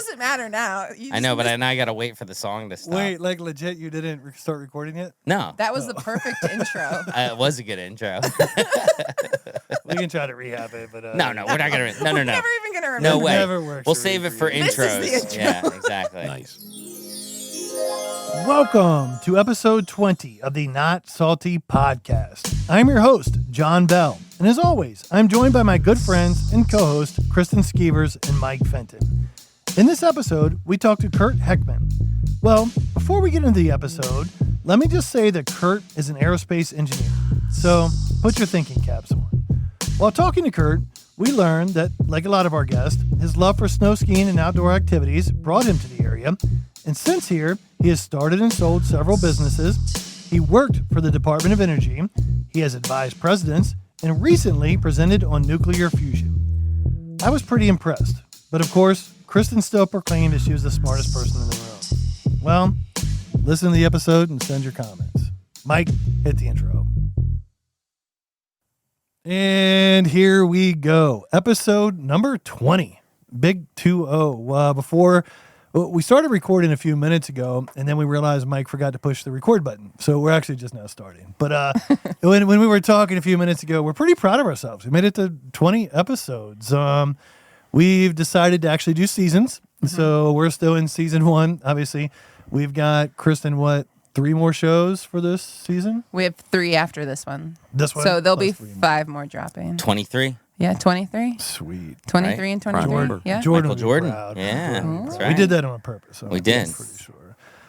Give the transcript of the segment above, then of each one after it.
doesn't matter now. I know, but now I got to wait for the song to stop. Wait, like legit, you didn't start recording yet? No. That was the perfect intro. It was a good intro. We can try to rehab it, but no, we're not going to. No. We're never even going to remember. No way. Never works We'll to save it for This intros. is the intro. Yeah, exactly. Nice. Welcome to episode 20 of the Not Salty podcast. I'm your host, John Bell, and as always, I'm joined by my good friends and co-hosts, Kristen Skeevers and Mike Fenton. In this episode, we talk to Kurt Heckman. Well, before we get into the episode, let me just say that Kurt is an aerospace engineer, so put your thinking caps on. While talking to Kurt, we learned that, like a lot of our guests, his love for snow skiing and outdoor activities brought him to the area. And since here, he has started and sold several businesses. He worked for the Department of Energy. He has advised presidents and recently presented on nuclear fusion. I was pretty impressed. But of course, Kristen still proclaimed that she was the smartest person in the room. Well, listen to the episode and send your comments. Mike, hit the intro. And here we go. Episode number 20. Big 2-0. Before we started recording a few minutes ago, and then we realized Mike forgot to push the record button. So we're actually just now starting. But when we were talking a few minutes ago, we're pretty proud of ourselves. We made it to 20 episodes. We've decided to actually do seasons. So we're still in season 1, obviously. We've got, Kristen, 3 more shows for this season? We have 3 after this one. This one? So there'll be plus 3 more. 5 more dropping. 23. Yeah, 23. Sweet. 23 Right. and 23. Jordan. Yeah. Jordan Michael will be Jordan. proud. Yeah, Jordan will be that's proud. right. We did that on purpose. So We I'm did. pretty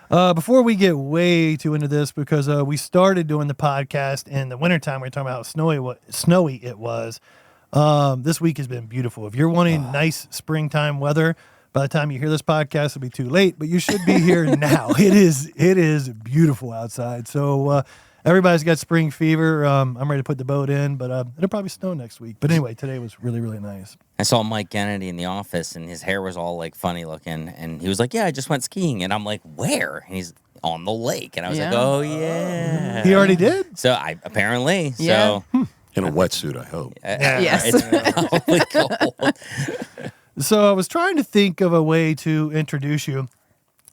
sure. Before we get way too into this, because we started doing the podcast in the wintertime, we were talking about how snowy it was. This week has been beautiful. If you're wanting nice springtime weather, by the time you hear this podcast, it'll be too late, but you should be here now. It is beautiful outside. So everybody's got spring fever. I'm ready to put the boat in, but it'll probably snow next week. But anyway, today was really, really nice. I saw Mike Kennedy in the office, and his hair was all like funny looking, and he was like, "Yeah, I just went skiing," and I'm like, "Where?" And he's on the lake, and I was like, Yeah. "Oh yeah." He already did? So I apparently. Yeah. So In a wetsuit, I hope. Yes. it's probably cold. So I was trying to think of a way to introduce you,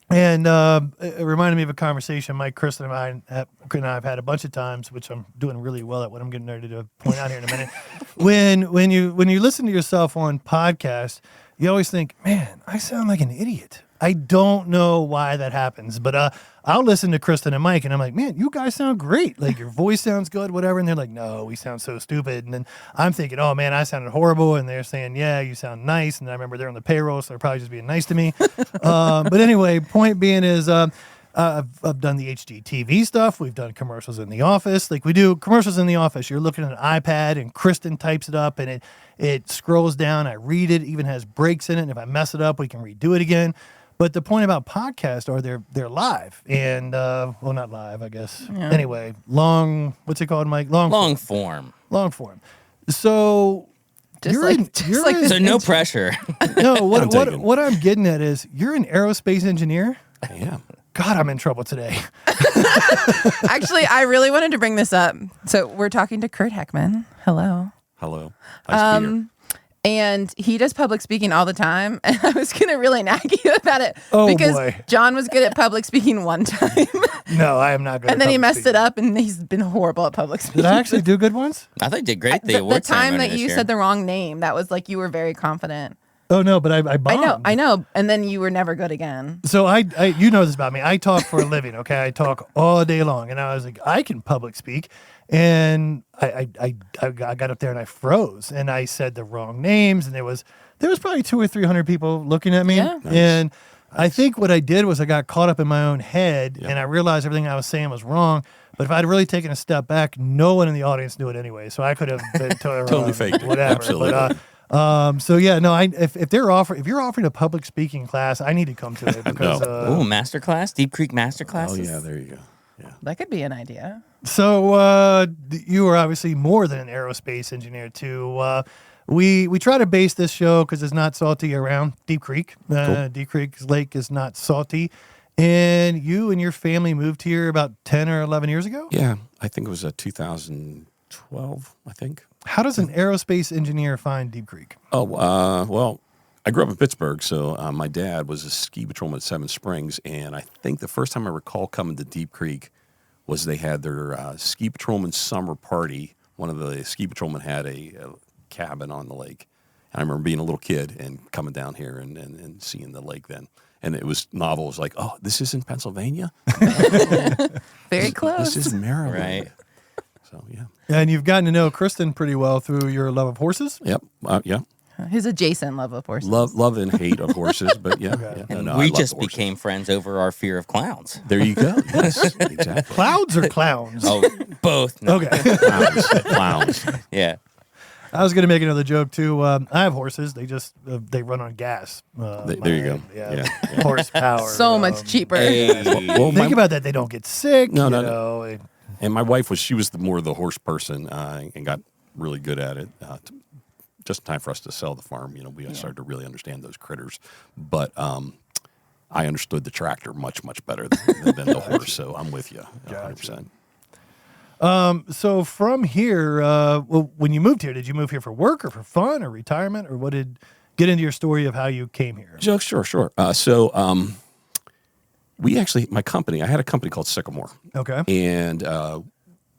and it reminded me of a conversation Mike, Kristen, and I have had a bunch of times, which I'm doing really well at what I'm getting ready to point out here in a minute. when you listen to yourself on podcasts, you always think, man, I sound like an idiot. I don't know why that happens, but I'll listen to Kristen and Mike, and I'm like, man, you guys sound great. Like, your voice sounds good, whatever. And they're like, no, we sound so stupid. And then I'm thinking, oh, man, I sounded horrible. And they're saying, yeah, you sound nice. And I remember they're on the payroll, so they're probably just being nice to me. But anyway, point being is I've done the HGTV stuff. We've done commercials in the office. Like, we do commercials in the office. You're looking at an iPad, and Kristen types it up, and it scrolls down. I read it, even has breaks in it. And if I mess it up, we can redo it again. But the point about podcasts are they're live and well, not live, I guess. Yeah. Anyway, what's it called, Mike? Long form. Long form. So Just like this So no intro. pressure. no, I'm taken. what I'm getting at is you're an aerospace engineer. I am. God, I'm in trouble today. Actually, I really wanted to bring this up. So we're talking to Kurt Heckman. Hello. Hello. Nice to be here. And he does public speaking all the time. And I was going to really nag you about it. Oh, because boy. John was good at public speaking one time. No, I am not good. and then he messed it up, and he's been horrible at public speaking. Did I actually do good ones? I think you did great at the the award time ceremony that this you year. said the wrong name, that was like you were very confident. Oh no, but I bombed. I know. And then you were never good again. So I you know this about me. I talk for a living, okay? I talk all day long, and I was like, I can public speak, and I got up there and I froze, and I said the wrong names, and there was probably 200 or 300 people looking at me, Yeah. Nice. and I think what I did was I got caught up in my own head, Yeah. and I realized everything I was saying was wrong. But if I'd really taken a step back, no one in the audience knew it anyway, so I could have been Totally faked it. whatever. Absolutely. But, so yeah, no. If you're offering a public speaking class, I need to come to it because. Ooh, masterclass? Deep Creek masterclass? Oh, yeah, there you go. Yeah. That could be an idea. So you are obviously more than an aerospace engineer too. We try to base this show because it's not salty around Deep Creek. Cool. Deep Creek Lake is not salty, and you and your family moved here about 10 or 11 years ago. Yeah, I think it was 2012, I think. How does an aerospace engineer find Deep Creek? Oh, well, I grew up in Pittsburgh, so my dad was a ski patrolman at Seven Springs, and I think the first time I recall coming to Deep Creek was they had their ski patrolman summer party. One of the ski patrolmen had a cabin on the lake. And I remember being a little kid and coming down here and seeing the lake then. And it was novel. It was like, oh, this is in Pennsylvania? Very close. This is Maryland. Right. So, yeah. And you've gotten to know Kristen pretty well through your love of horses. Yep. Yeah. His adjacent love of horses. Love and hate of horses, but yeah. Okay. yeah. And No, I we love just the horses. became friends over our fear of clowns. There you go. Yes, exactly. Clouds or clowns? Oh, both. No. Okay. Clowns. Yeah. I was going to make another joke too. I have horses. They just they run on gas. There you go. Yeah. Yeah. Horsepower. So much cheaper. Well, Think about that. They don't get sick. No, you no, know. And my wife she was more the horse person and got really good at it. Just in time for us to sell the farm, we started to really understand those critters. But I understood the tractor much better than the horse. So I'm with you 100%. So from here, when you moved here, did you move here for work or for fun or retirement, or get into your story of how you came here? Sure. So we actually, my company, I had a company called Sycamore. Okay. And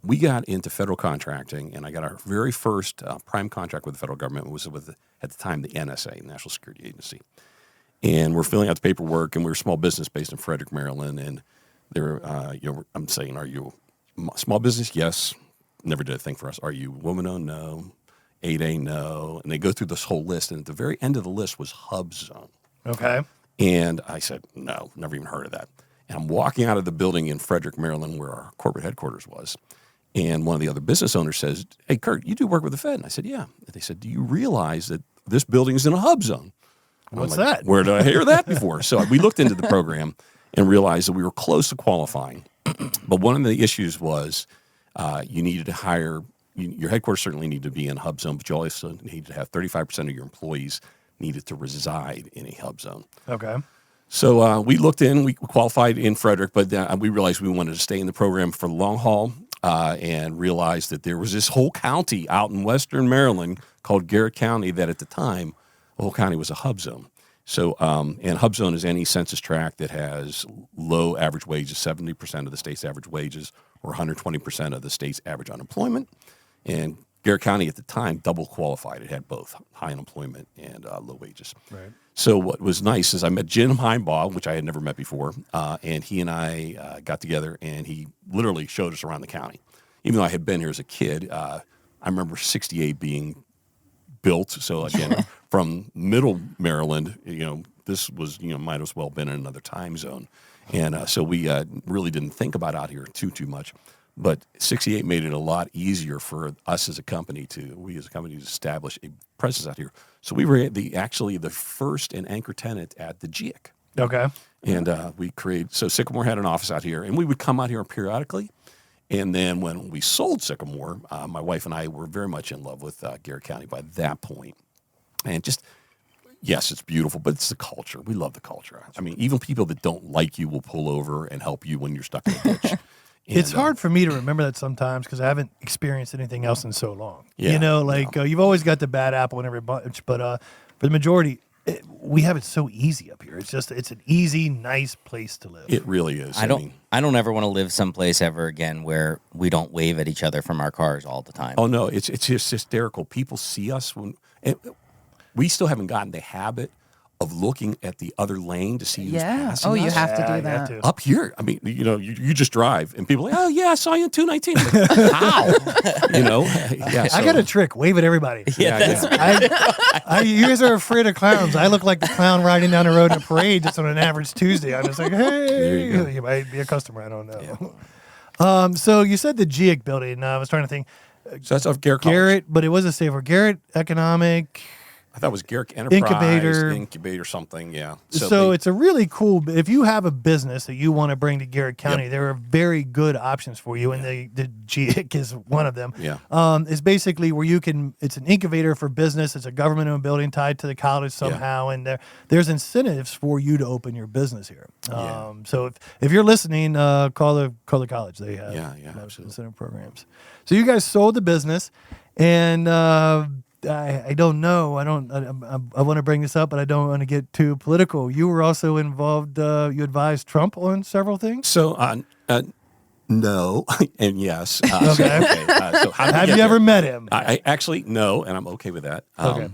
we got into federal contracting, and I got our very first prime contract with the federal government. It was with, at the time, the NSA, National Security Agency. And we're filling out the paperwork, and we were a small business based in Frederick, Maryland. And they're, I'm saying, are you a small business? Yes. Never did a thing for us. Are you woman-owned? No. 8A? No. And they go through this whole list, and at the very end of the list was Hub Zone. Okay. And I said, no, never even heard of that. And I'm walking out of the building in Frederick, Maryland, where our corporate headquarters was. And one of the other business owners says, hey, Kurt, you do work with the Fed? And I said, yeah. And they said, do you realize that this building is in a hub zone? And What's I'm like, that? Where did I hear that before? So we looked into the program and realized that we were close to qualifying. But one of the issues was you needed to hire, your headquarters certainly needed to be in a hub zone, but you also needed to have 35% of your employees needed to reside in a hub zone. Okay. So we looked in, we qualified in Frederick, but we realized we wanted to stay in the program for the long haul and realized that there was this whole county out in western Maryland called Garrett County that at the time, the whole county was a hub zone. So, and hub zone is any census tract that has low average wages, 70% of the state's average wages, or 120% of the state's average unemployment. And Garrett County at the time double qualified. It had both high unemployment and low wages. Right. So what was nice is I met Jim Heimbaugh, which I had never met before, and he and I got together, and he literally showed us around the county. Even though I had been here as a kid, I remember 68 being built. So again, from middle Maryland, this was, might as well been in another time zone. And so we really didn't think about out here too much. But 68 made it a lot easier for us as a company to establish a presence out here. So we were actually the first and anchor tenant at the GIC. Okay. And so Sycamore had an office out here, and we would come out here periodically. And then when we sold Sycamore, my wife and I were very much in love with Garrett County by that point. And just, yes, it's beautiful, but it's the culture. We love the culture. I mean, even people that don't like you will pull over and help you when you're stuck in a ditch. It's hard for me to remember that sometimes because I haven't experienced anything else in so long. Yeah, You've always got the bad apple in every bunch, but for the majority, we have it so easy up here. It's an easy, nice place to live. It really is. I don't ever want to live someplace ever again where we don't wave at each other from our cars all the time. Oh no, it's just hysterical. People see us we still haven't gotten the habit of looking at the other lane to see who's passing Oh, you us. have to Yeah, do you that. have to. Up here, I mean, you just drive, and people are like, oh yeah, I saw you in 219. Like, how? Yeah. I got a trick. Wave at everybody. Yeah. You guys are afraid of clowns. I look like the clown riding down the road in a parade just on an average Tuesday. I'm just like, hey, you go. you might be a customer. I don't know. So you said the GIC building. I was trying to think. So that's off Garrett College. Garrett, but it was a safer Garrett Economic. I thought it was Garrett Enterprise. Incubator something, yeah. So it's a really cool, if you have a business that you want to bring to Garrett County, there are very good options for you, and the GIC is one of them. Yeah. It's basically where it's an incubator for business. It's a government-owned building tied to the college somehow, and there's incentives for you to open your business here. So if you're listening, call the college. They have absolutely. incentive programs. So you guys sold the business, and I don't know. I want to bring this up, but I don't want to get too political. You were also involved. You advised Trump on several things. So, no, and yes. Okay. So how did we Have get you ever there? met him? I actually no, and I'm okay with that. Okay.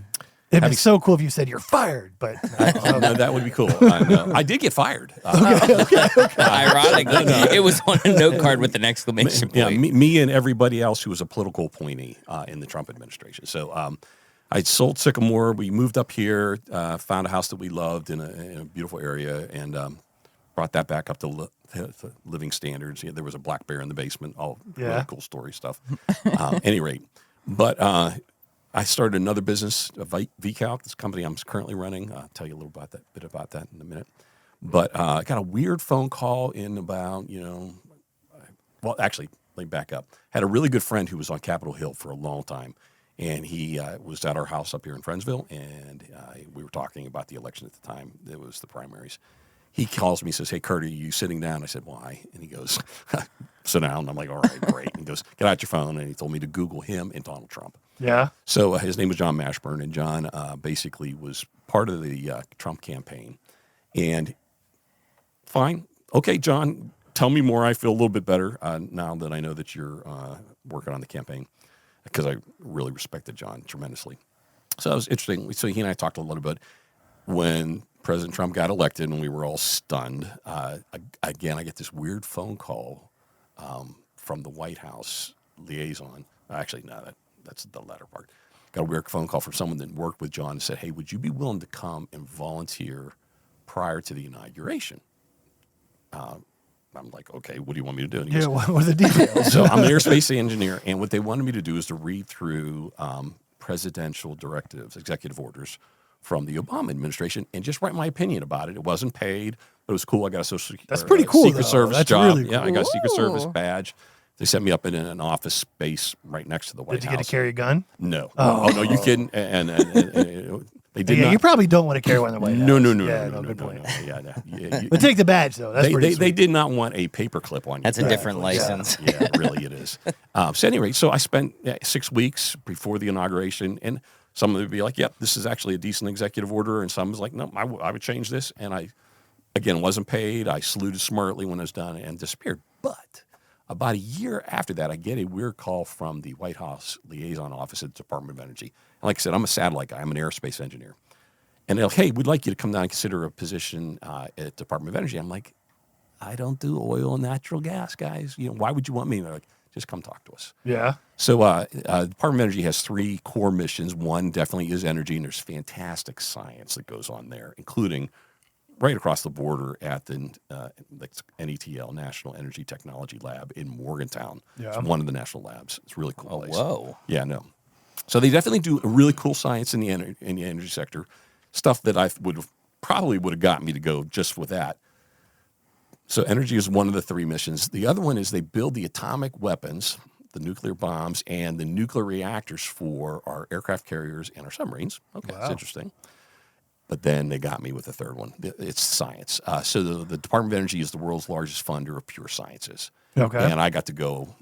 It'd be so cool if you said you're fired, but No, that would be cool. I did get fired. Ironically, it was on a note card with an exclamation point. Yeah, me and everybody else who was a political appointee in the Trump administration. So I sold Sycamore. We moved up here, found a house that we loved in a beautiful area, and brought that back up to living standards. Yeah, there was a black bear in the basement. All really cool story stuff. Any rate, but I started another business, VCalc, this company I'm currently running. I'll tell you a little bit about that in a minute. But I got a weird phone call in about, well, actually, let me back up. Had a really good friend who was on Capitol Hill for a long time. And he was at our house up here in Friendsville, and we were talking about the election at the time. It was the primaries. He calls me, says, "Hey, Kurt, are you sitting down?" I said, "Why?" And he goes, "Sit down." And I'm like, "All right, great." And he goes, "Get out your phone." And he told me to Google him and Donald Trump. yeah. So his name was John Mashburn, and John basically was part of the Trump campaign. And fine. Okay, John, tell me more. I feel a little bit better now that I know that you're working on the campaign, because I really respected John tremendously. So it was interesting. So he and I talked a little bit when President Trump got elected, and we were all stunned. Again, I get this weird phone call from the White House liaison. Actually, no, that's the latter part. Got a weird phone call from someone that worked with John and said, "Hey, would you be willing to come and volunteer prior to the inauguration?" I'm like, "Okay, what do you want me to do?" And he goes, What are the details? so I'm an aerospace engineer, and what they wanted me to do is to read through presidential directives, executive orders from the Obama administration, and just write my opinion about it. It wasn't paid, but it was cool. I got a pretty cool, Secret though. Service That's job. really Yeah, I got a Secret Service Cool. badge. They set me up in an office space right next to the White Did you House. get to carry a gun? No. Oh, no, you kidding? And they did Yeah, not. you probably don't want to carry one in the White House. No, Yeah, no, good point. Yeah, no. Yeah, But take the badge though. That's pretty they sweet. did not want a paper clip on you. That's a different license. Yeah, really it is. So anyway, so I spent 6 weeks before the inauguration, and some of them would be like, "Yep, this is actually a decent executive order," and some was like, "No, I would change this." And I, again, wasn't paid. I saluted smartly when I was done and disappeared. But about a year after that, I get a weird call from the White House liaison office at the Department of Energy. And like I said, I'm a satellite guy. I'm an aerospace engineer. And they're like, "Hey, we'd like you to come down and consider a position at Department of Energy." I'm like, "I don't do oil and natural gas, guys. Why would you want me?" And they're like, "Just come talk to us." Yeah. So the Department of Energy has 3 core missions. One definitely is energy, and there's fantastic science that goes on there, including right across the border at the NETL, National Energy Technology Lab in Morgantown. Yeah. It's one of the national labs. It's a really cool place. Whoa. Yeah, no. So they definitely do really cool science in the energy sector, stuff that I probably would have gotten me to go just with that. So energy is one of the 3 missions. The other one is they build the atomic weapons, the nuclear bombs, and the nuclear reactors for our aircraft carriers and our submarines. Okay, that's interesting. But then they got me with the third one. It's science. So the Department of Energy is the world's largest funder of pure sciences. Okay. And I got to go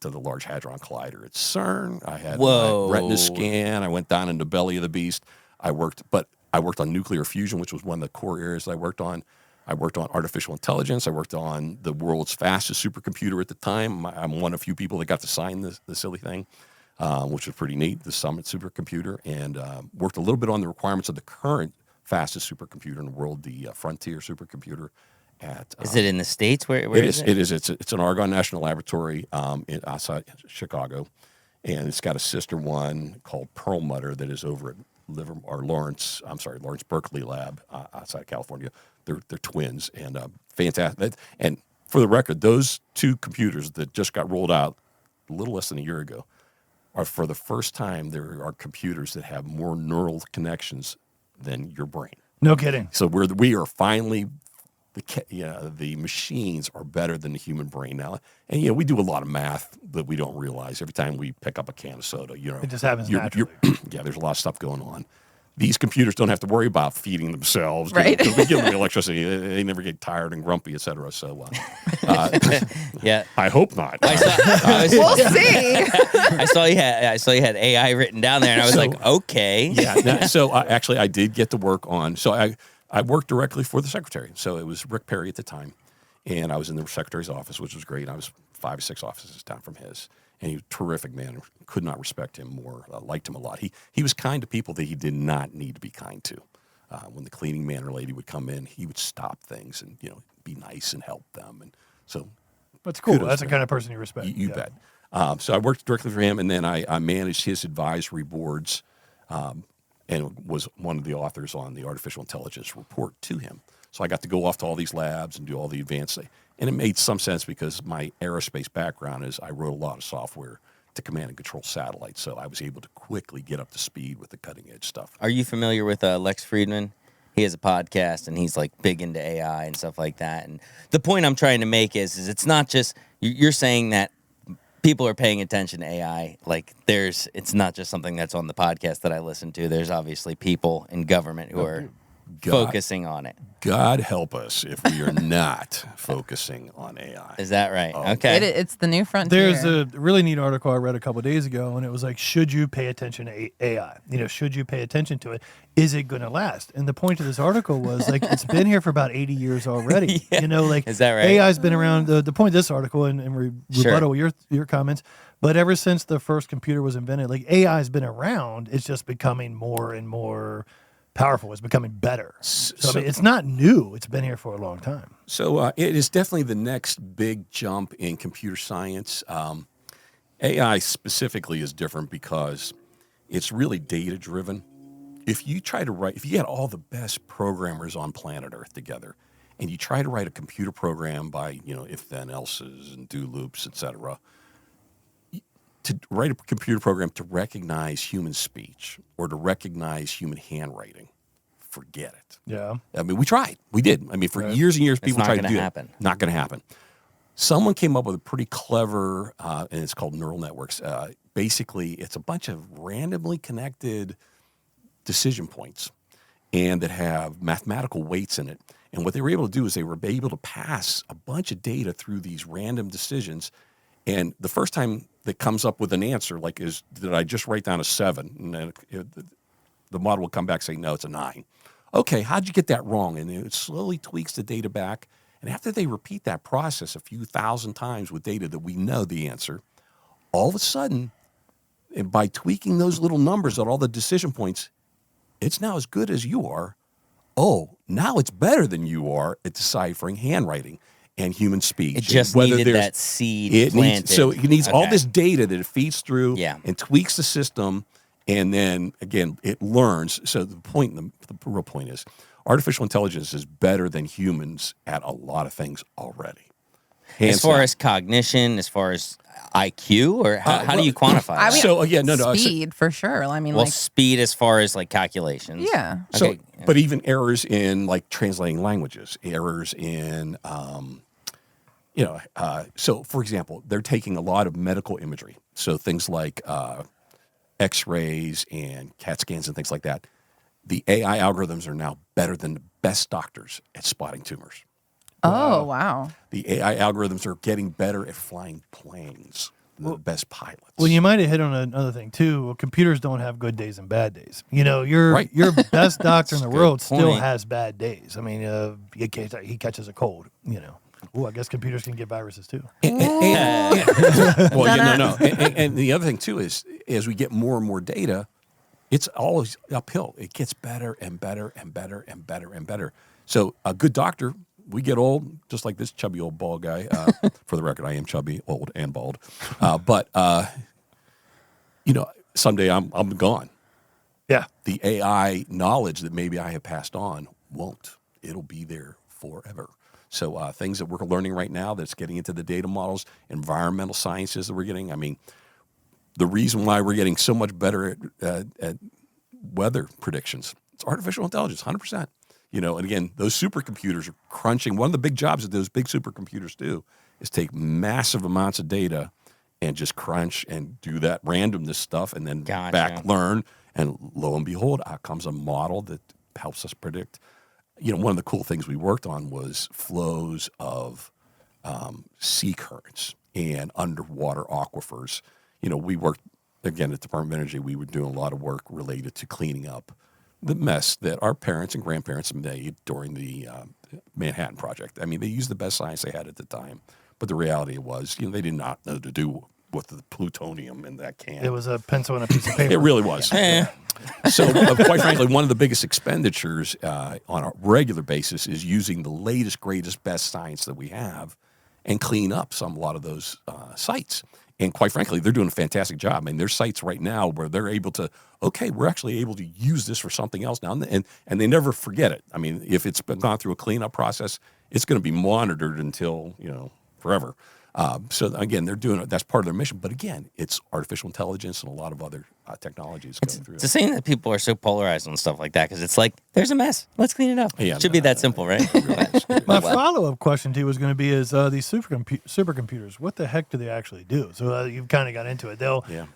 to the Large Hadron Collider at CERN. I had Whoa. my retina scan. I went down in the belly of the beast. I worked on nuclear fusion, which was one of the core areas that I worked on. I worked on artificial intelligence. I worked on the world's fastest supercomputer at the time. I'm one of a few people that got to sign the silly thing, which was pretty neat, the Summit supercomputer, and worked a little bit on the requirements of the current fastest supercomputer in the world, the Frontier supercomputer. Is it in the States? Where It is is. it? It is. It's an Argonne National Laboratory outside Chicago, and it's got a sister one called Perlmutter that is over at Lawrence Berkeley Lab outside of California. They're twins and fantastic. And for the record, those 2 computers that just got rolled out a little less than a year ago are, for the first time, there are computers that have more neural connections than your brain. No kidding. So we are finally the machines are better than the human brain now. And we do a lot of math that we don't realize every time we pick up a can of soda. It just happens you're- naturally. yeah, there's a lot of stuff going on. these computers don't have to worry about feeding themselves. Right. Because we give them the electricity. They never get tired and grumpy, et cetera. So, Yeah. I hope not. We'll see. I saw you had AI written down there, and I was like, okay. Yeah. So actually, I did get to work on. So I worked directly for the secretary. So it was Rick Perry at the time, and I was in the secretary's office, which was great. I was 5 or 6 offices down from his, and he was a terrific man. Could not respect him more. Liked him a lot. He was kind to people that he did not need to be kind to. When the cleaning man or lady would come in, he would stop things and be nice and help them. And so That's cool. kudos That's to the him. kind of person you respect. You Yeah. bet. So I worked directly for him, and then I managed his advisory boards, and was one of the authors on the artificial intelligence report to him. So I got to go off to all these labs and do all the advanced, and it made some sense because my aerospace background is I wrote a lot of software to command and control satellites, so I was able to quickly get up to speed with the cutting edge stuff. Are you familiar with Lex Friedman? He has a podcast, and he's like big into AI and stuff like that. And the point I'm trying to make is it's not just you're saying that people are paying attention to AI. Like it's not just something that's on the podcast that I listen to. There's obviously people in government who are focusing on it. God help us if we are not focusing on AI. Is that right? Oh. Okay. It's the new frontier. There's a really neat article I read a couple of days ago, and it was like, should you pay attention to AI? Should you pay attention to it? Is it going to last? And the point of this article was like, it's been here for about 80 years already. Yeah. Is that right? AI's been around. The point of this article, and Sure. rebuttal your comments, but ever since the first computer was invented, like AI's been around. It's just becoming more and more powerful. It's becoming better. So I mean, it's not new. It's been here for a long time. So it is definitely the next big jump in computer science. AI specifically is different because it's really data driven. If you had all the best programmers on planet Earth together, and you try to write a computer program by if then else's and do loops, etc. To write a computer program to recognize human speech or to recognize human handwriting, forget it. Yeah. I mean, we tried. We did. I mean, for years and years, people not tried to gonna do happen. it. Not going to happen. Someone came up with a pretty clever, and it's called neural networks. Basically, it's a bunch of randomly connected decision points and that have mathematical weights in it. And what they were able to do is they were able to pass a bunch of data through these random decisions. And the first time that comes up with an answer, like, did I just write down a 7? And then the model will come back saying, no, it's a 9. Okay, how'd you get that wrong? And it slowly tweaks the data back. And after they repeat that process a few thousand times with data that we know the answer, all of a sudden, and by tweaking those little numbers at all the decision points, it's now as good as you are. Oh, now it's better than you are at deciphering handwriting and human speech. It just needed that seed planted. So it needs all Okay. this data that it feeds through Yeah. and tweaks the system, and then, again, it learns. So the real point is artificial intelligence is better than humans at a lot of things already. As far as cognition, as far as IQ, or how do you quantify I that? mean, So, no. speed for sure. I mean, Well, speed as far as like calculations. yeah. So, Okay. but even errors in like translating languages, errors in, so for example, they're taking a lot of medical imagery. So things like X-rays and CAT scans and things like that. The AI algorithms are now better than the best doctors at spotting tumors. Oh, wow. The AI algorithms are getting better at flying planes. The best pilots. Well, you might have hit on another thing too. Well, computers don't have good days and bad days. Your Right. your best doctor in the Good world still point. has bad days. I mean, he catches a cold. I guess computers can get viruses too. Well, and the other thing too is as we get more and more data, it's always uphill. It gets better and better and better and better and better. So a good doctor, we get old, just like this chubby old bald guy. For the record, I am chubby, old, and bald. But someday I'm gone. Yeah. The AI knowledge that maybe I have passed on won't. It'll be there forever. So things that we're learning right now that's getting into the data models, environmental sciences that we're getting. I mean, the reason why we're getting so much better at weather predictions, it's artificial intelligence, 100%. And again, those supercomputers are crunching. One of the big jobs that those big supercomputers do is take massive amounts of data and just crunch and do that randomness stuff and then Gotcha. back learn And lo and behold, out comes a model that helps us predict. One of the cool things we worked on was flows of sea currents and underwater aquifers. We worked, again, at the Department of Energy, we were doing a lot of work related to cleaning up the mess that our parents and grandparents made during the Manhattan Project. I mean, they used the best science they had at the time, but the reality was, they did not know to do with the plutonium in that can. It was a pencil and a piece of paper. It really was. So, quite frankly, one of the biggest expenditures on a regular basis is using the latest, greatest, best science that we have and clean up a lot of those sites. And quite frankly, they're doing a fantastic job. I mean, there's sites right now where they're able to, okay, we're actually able to use this for something else now. And they never forget it. I mean, if it's been gone through a cleanup process, it's going to be monitored until, forever. So again, they're doing it. That's part of their mission. But again, it's artificial intelligence and a lot of other technologies going through. It's a shame that people are so polarized on stuff like that because it's like, there's a mess. Let's clean it up. Yeah, it should be that simple, right? My follow-up question to you was going to be is these supercomputers, what the heck do they actually do? So you've kind of got into it.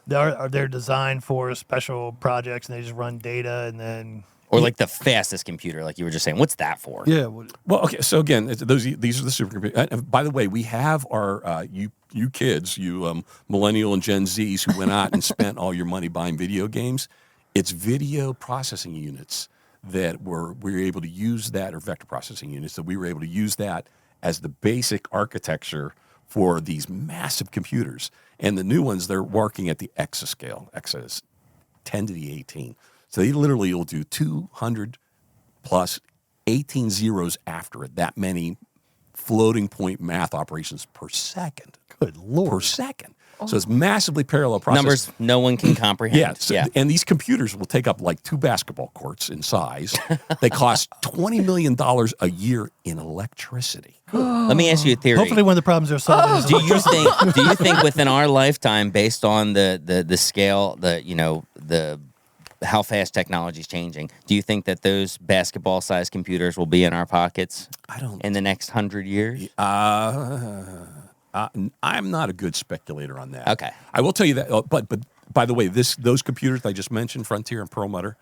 They're designed for special projects and they just run data and then... Or like the fastest computer, like you were just saying. What's that for? Yeah. Well, okay. So again, these are the supercomputers. And by the way, we have our you kids, you millennial and Gen Zs who went out and spent all your money buying video games. It's video processing units that we were able to use that, or vector processing units that we were able to use that as the basic architecture for these massive computers. And the new ones, they're working at the exascale. Exa is 10 to the 18. So they literally will do 200 plus 18 zeros after it, that many floating point math operations per second. Good Lord. Per second. So it's massively parallel processing. Numbers no one can comprehend. Yeah, and these computers will take up like 2 basketball courts in size. They cost $20 million a year in electricity. Let me ask you a theory. Hopefully one of the problems are solved. Do you think within our lifetime, based on the scale, the how fast technology is changing, do you think that those basketball-sized computers will be in our pockets in the next 100 years? I'm not a good speculator on that. Okay. I will tell you that, but by the way, those computers I just mentioned, Frontier and Perlmutter,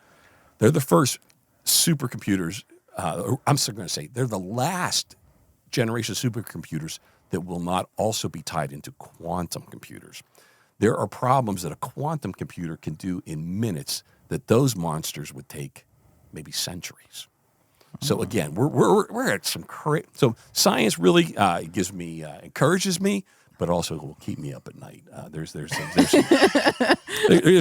they're the first supercomputers. I'm still going to say they're the last generation of supercomputers that will not also be tied into quantum computers. There are problems that a quantum computer can do in minutes that those monsters would take maybe centuries. So again, we're at some so science really gives me encourages me, but also will keep me up at night. There's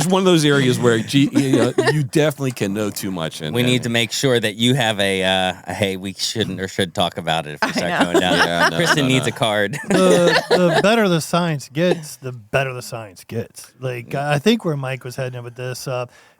one of those areas where you definitely can know too much. And we need to make sure that you have a hey, we shouldn't or should talk about it if we start going down. Kristen needs a card. The better the science gets, the better the science gets. Like I think where Mike was heading with this,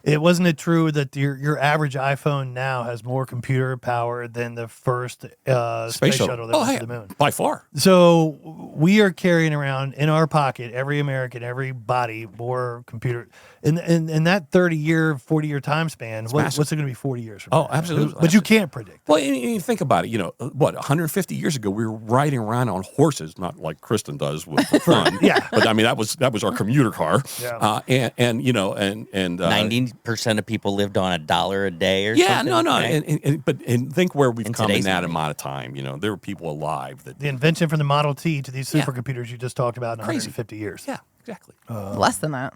wasn't it true that your average iPhone now has more computer power than the first space shuttle that went to the moon? By far. So we are carrying around in our pocket, every American, every body, more computer. In that 30-year, 40-year time span, what's it going to be 40 years from now? Oh, absolutely. But you can't predict. Well, you think about it. 150 years ago, we were riding around on horses, not like Kristen does with fun. Yeah. But I mean, that was our commuter car. Yeah. And 90% of people lived on $1 a day or yeah, something. no. Right? But think where we've come in that money. amount of time. There were people alive that The invention from the Model T to these supercomputers you just talked about in Crazy. 150 years. Yeah, exactly. Less than that.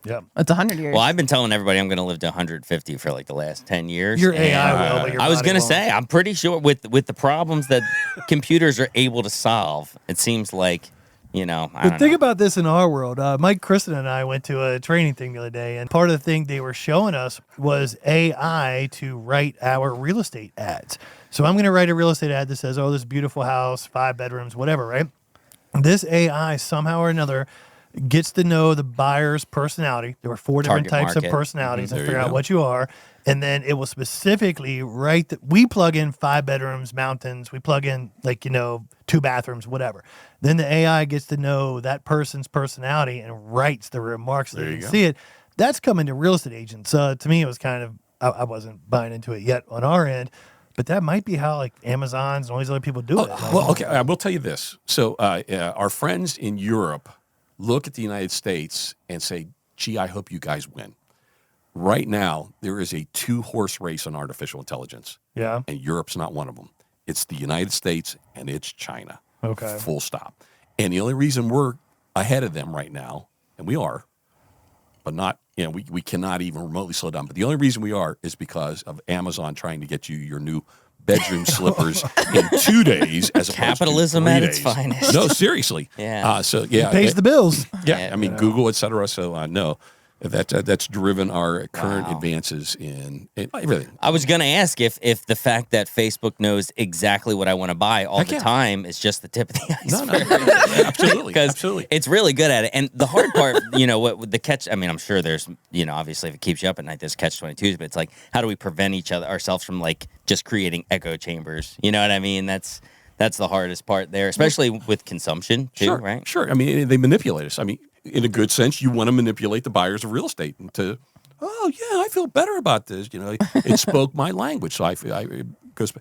Yeah. It's 100 years. Well, I've been telling everybody I'm going to live to 150 for like the last 10 years. Your AI will, but your I was body going to won't. say, I'm pretty sure with the problems that computers are able to solve, it seems like, I don't But think know. about this in our world. Mike, Kristen, and I went to a training thing the other day, and part of the thing they were showing us was AI to write our real estate ads. So I'm going to write a real estate ad that says, oh, this beautiful house, 5 bedrooms, whatever, right? This AI somehow or another gets to know the buyer's personality. There were 4 different Target types market. of personalities and There figure you out go. what you are. And then it will specifically write that we plug in 5 bedrooms, mountains. We plug in 2 bathrooms, whatever. Then the AI gets to know that person's personality and writes the remarks so There they you can go. see it. That's coming to real estate agents. To me, it was kind of, I wasn't buying into it yet on our end, but that might be how Amazon's and all these other people do it. Well, okay, I will tell you this. So our friends in Europe look at the United States and say, gee, I hope you guys win. right now there is a 2-horse race on artificial intelligence. Yeah. And Europe's not one of them. It's the United States and it's China. Okay. Full stop. And the only reason we're ahead of them right now, and we are, but not, we cannot even remotely slow down. But the only reason we are is because of Amazon trying to get you your new bedroom slippers in 2 days as opposed capitalism to 3 at days. its finest. No, seriously. Yeah. It pays the bills. Yeah, I mean, Google, et cetera. So no, that's driven our current advances in everything. I was going to ask if the fact that Facebook knows exactly what I want to buy all the time is just the tip of the iceberg. No. Absolutely. Because it's really good at it. And the hard part, what the catch, I mean, I'm sure there's, obviously if it keeps you up at night, there's catch-22s, but it's like, how do we prevent ourselves from like just creating echo chambers? You know what I mean? That's the hardest part there, especially with consumption too, right? Sure. I mean, they manipulate us. I mean, in a good sense, you want to manipulate the buyers of real estate to, oh yeah, I feel better about this. It spoke my language, so it goes.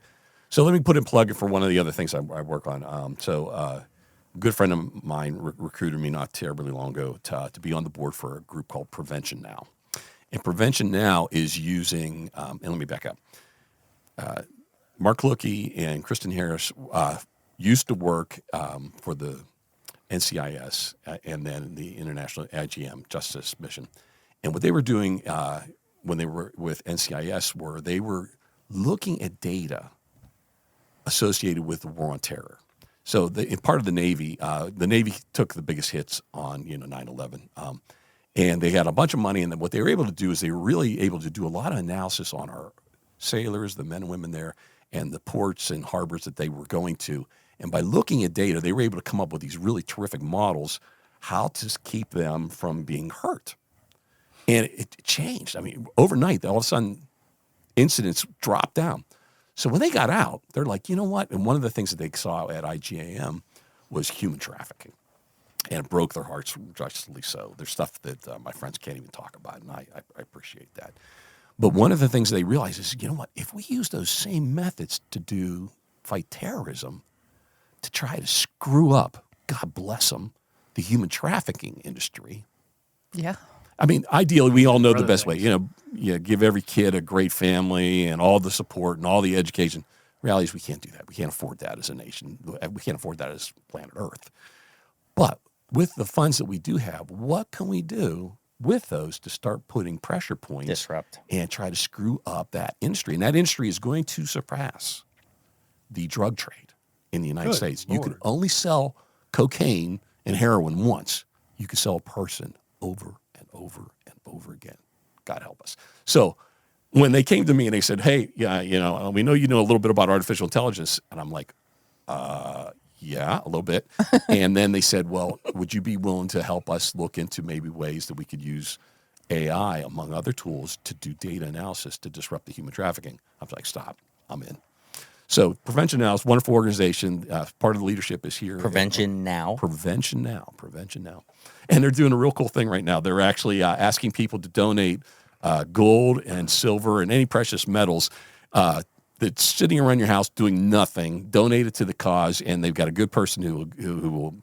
So let me put in plug for one of the other things I work on. A good friend of mine recruited me not terribly long ago to be on the board for a group called Prevention Now, and Prevention Now is using. And let me back up. Mark Lukey and Kristen Harris used to work for the NCIS and then the International IGM Justice Mission. And what they were doing when they were with NCIS were they were looking at data associated with the war on terror. So in part of the Navy took the biggest hits on 9/11. And they had a bunch of money, and then what they were able to do is they were really able to do a lot of analysis on our sailors, the men and women there, and the ports and harbors that they were going to. And by looking at data, they were able to come up with these really terrific models how to keep them from being hurt. And it changed. I mean, overnight, all of a sudden, incidents dropped down. So when they got out, they're like, you know what? And one of the things that they saw at IGAM was human trafficking. And it broke their hearts, justly so. There's stuff that my friends can't even talk about, and I appreciate that. But one of the things they realized is, you know what? If we use those same methods to fight terrorism, to try to screw up, God bless them, the human trafficking industry. Yeah. I mean, ideally, we all know the best way. Give every kid a great family and all the support and all the education. Reality is we can't do that. We can't afford that as a nation. We can't afford that as planet Earth. But with the funds that we do have, what can we do with those to start putting pressure points Disrupt and try to screw up that industry? And that industry is going to surpass the drug trade in the United States. Lord. You can only sell cocaine and heroin once. You can sell a person over and over and over again. God help us. So when they came to me and they said, hey, yeah, we know you know a little bit about artificial intelligence. And I'm like, yeah, a little bit. And then they said, well, would you be willing to help us look into maybe ways that we could use AI, among other tools, to do data analysis to disrupt the human trafficking? I was like, stop, I'm in. So Prevention Now is a wonderful organization. Part of the leadership is here. Prevention Now. Prevention Now. And they're doing a real cool thing right now. They're actually asking people to donate gold and silver and any precious metals that's sitting around your house doing nothing. Donate it to the cause, and they've got a good person who will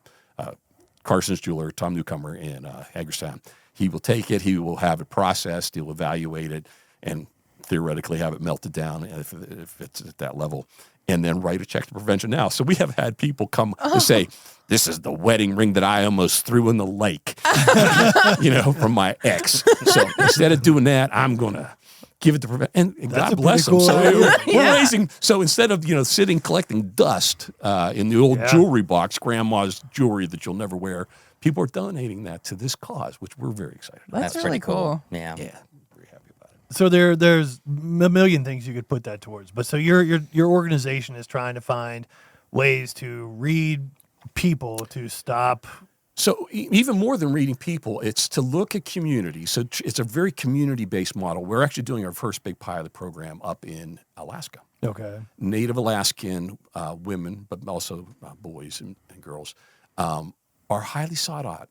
Carson's jeweler, Tom Newcomer in Hagerstown. He will take it. He will have it processed. He'll evaluate it, and theoretically have it melted down if it's at that level, and then write a check to Prevention Now. So we have had people come and say, this is the wedding ring that I almost threw in the lake, from my ex. So instead of doing that, I'm going to give it to Prevention. And God bless them. Cool So idea. we're raising, so instead of, sitting collecting dust in the old jewelry box, grandma's jewelry that you'll never wear, people are donating that to this cause, which we're very excited about. That's That's really pretty cool. cool. Yeah. Yeah. Very happy about it. So there's a million things you could put that towards. But so your organization is trying to find ways to read people to stop. So even more than reading people, it's to look at community. So it's a very community-based model. We're actually doing our first big pilot program up in Alaska. Okay. Native Alaskan women, but also boys and girls, are highly sought out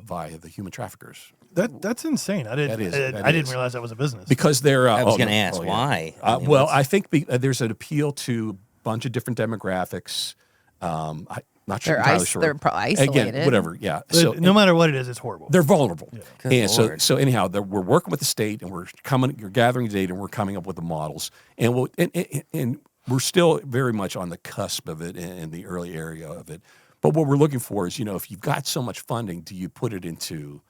via the human traffickers. That's insane. I didn't realize that was a business. Because they're... I was going to ask why. I mean, I think there's an appeal to a bunch of different demographics. Not They're entirely sure. they're isolated. Again, whatever. Yeah. But So no matter what it is, it's horrible. they're vulnerable. Good And Lord. so anyhow, we're working with the state, and you're gathering data, and we're coming up with the models, and we're still very much on the cusp of it in the early area of it. But what we're looking for is, if you've got so much funding, do you put it into,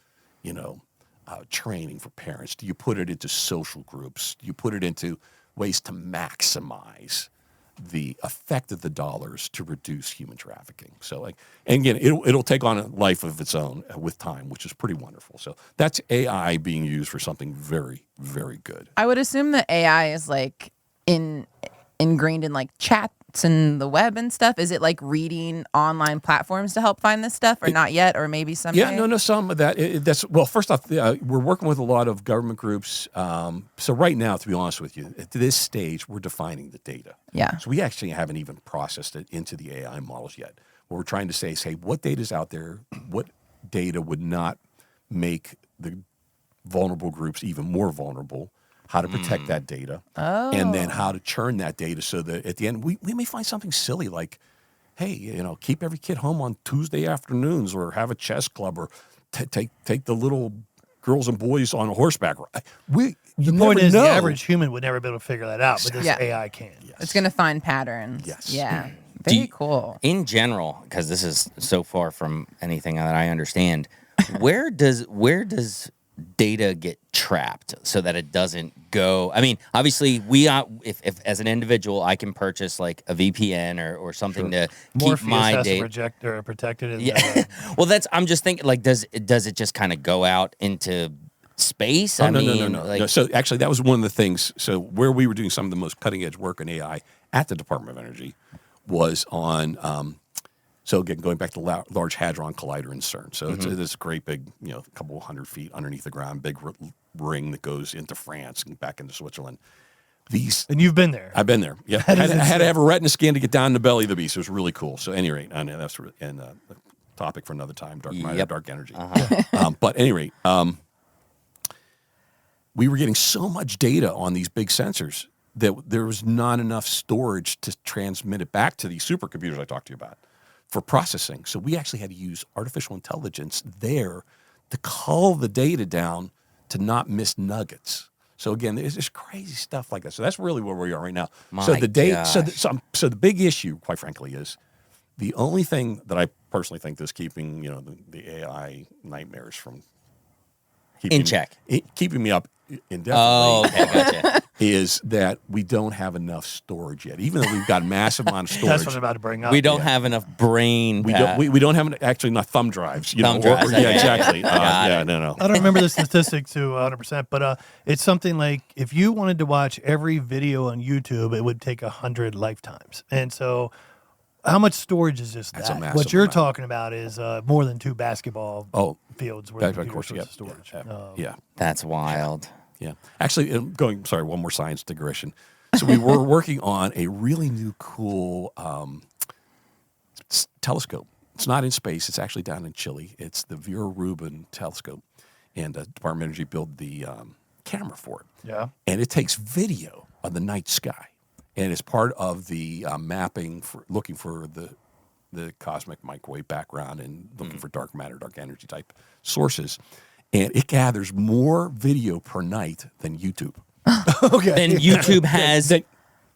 training for parents? Do you put it into social groups? Do you put it into ways to maximize the effect of the dollars to reduce human trafficking? So, and again, it'll take on a life of its own with time, which is pretty wonderful. So that's AI being used for something very, very good. I would assume that AI is ingrained in chats and the web and stuff. Is it reading online platforms to help find this stuff, or not yet, or maybe someday? Yeah, no, some of that. First off, we're working with a lot of government groups. So right now, to be honest with you, at this stage, we're defining the data. Yeah. So we actually haven't even processed it into the AI models yet. What we're trying to say is, hey, what data is out there? What data would not make the vulnerable groups even more vulnerable? How to protect that data, and then how to churn that data so that at the end we may find something silly like, hey, keep every kid home on Tuesday afternoons, or have a chess club, or take the little girls and boys on a horseback ride. The point is, the average human would never be able to figure that out, but this Yeah. AI can. Yes. It's going to find patterns. Yes. Yeah. Very cool. In general, because this is so far from anything that I understand, where does data get trapped so that it doesn't go? I mean, obviously, if as an individual, I can purchase a VPN or something to Morpheus keep my has data. to protect it. Yeah. Well, I'm just thinking, does it just kind of go out into space? No. So actually, that was one of the things. So where we were doing some of the most cutting edge work in AI at the Department of Energy was on. So again, going back to the Large Hadron Collider in CERN. So it's this great big, a couple 100 feet underneath the ground, big ring that goes into France and back into Switzerland. And you've been there. I've been there. Yeah, I had to have a retina scan to get down the belly of the beast. It was really cool. So, at any rate, and that's a topic for another time. Dark matter, dark energy. But at any rate, we were getting so much data on these big sensors that there was not enough storage to transmit it back to these supercomputers I talked to you about for processing. So we actually had to use artificial intelligence there to cull the data down to not miss nuggets. So again, there's this crazy stuff like that. So that's really where we are right now. So the data, so the big issue, quite frankly, is the only thing that I personally think is keeping the AI nightmares from keeping me up indefinitely. Oh, okay, gotcha. Is that we don't have enough storage yet, even though we've got a massive amount of storage. That's what I'm about to bring up. We don't have enough brain. We don't have enough thumb drives. Thumb drives. Yeah, exactly. No. I don't remember the statistic to 100%, but it's something like if you wanted to watch every video on YouTube, it would take 100 lifetimes. And so how much storage is this? That's a massive What you're amount. talking about is more than 2 basketball fields worth Of of course, storage. yeah. That's wild. Yeah. Actually, one more science digression. So we were working on a really new, cool telescope. It's not in space. It's actually down in Chile. It's the Vera Rubin telescope. And the Department of Energy built the camera for it. Yeah. And it takes video of the night sky. And it's part of the mapping for looking for the cosmic microwave background and looking for dark matter, dark energy type sources. And it gathers more video per night than YouTube. Okay. Then YouTube has. Then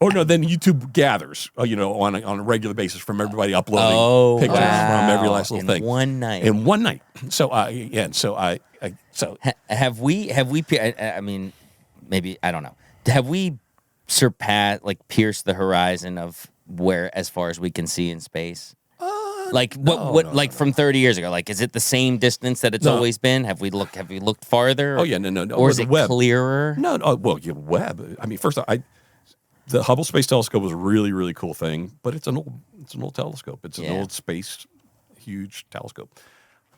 YouTube gathers, on a regular basis from everybody uploading pictures from every last little thing. One night. In one night. So, have we? I mean, maybe I don't know. Have we surpassed, pierced the horizon of where, as far as we can see in space? From 30 years ago? Is it the same distance that it's always been? Have we looked farther? Oh yeah, no. Or is the it web. clearer? No. Web. I mean, first, the Hubble Space Telescope was a really, really cool thing, but it's an old telescope. It's an old space, huge telescope.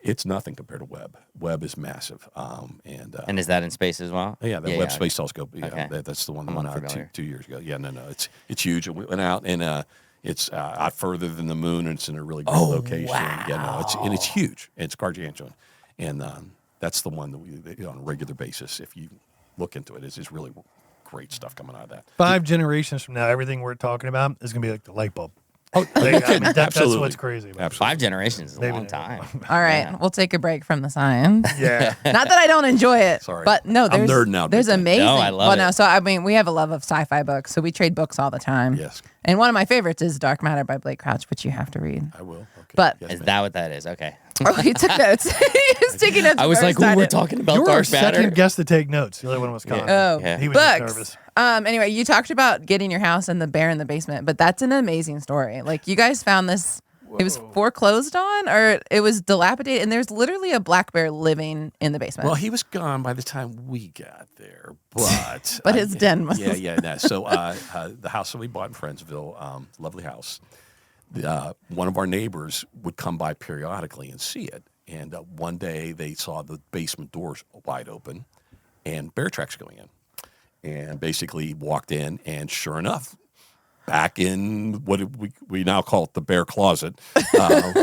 It's nothing compared to Webb. Webb is massive. And is that in space as well? Yeah, the Webb Space Telescope. Yeah, Okay. that's the one that I'm went out unfamiliar. 2 years ago. Yeah, no, it's huge. It went out and it's out further than the moon, and it's in a really great location. Wow. Yeah, no, it's huge. It's gargantuan, and that's the one that we on a regular basis. If you look into it, it's really great stuff coming out of that. 5 generations from now, everything we're talking about is going to be like the light bulb. Oh, That's absolutely. what's crazy. About it. Absolutely. 5 generations is a Maybe long not. time. All right, Yeah. we'll take a break from the science. Yeah. Not that I don't enjoy it, Sorry. but no, I'm there's nerding out there's big time. amazing. No, I love well, it. no, so I mean, we have a love of sci-fi books, so we trade books all the time. Yes. And one of my favorites is Dark Matter by Blake Crouch, which you have to read. I will. Okay. But- Yes, Is ma'am. that what that is? Okay. Oh, he took notes. He was taking notes. I was before like, we ooh, we're started. talking about You were our Dark Matter. second guest to take notes. The other one was Colin. Oh, Yeah. He was just books. nervous. Anyway, you talked about getting your house and the bear in the basement, but that's an amazing story. Like, you guys found this. It was foreclosed on, or it was dilapidated, and there's literally a black bear living in the basement. Well, he was gone by the time we got there, but But his den was- Yeah. No. So the house that we bought in Friendsville, lovely house. One of our neighbors would come by periodically and see it, and one day they saw the basement doors wide open, and bear tracks going in, and basically walked in, and sure enough, back in what we now call it the bear closet,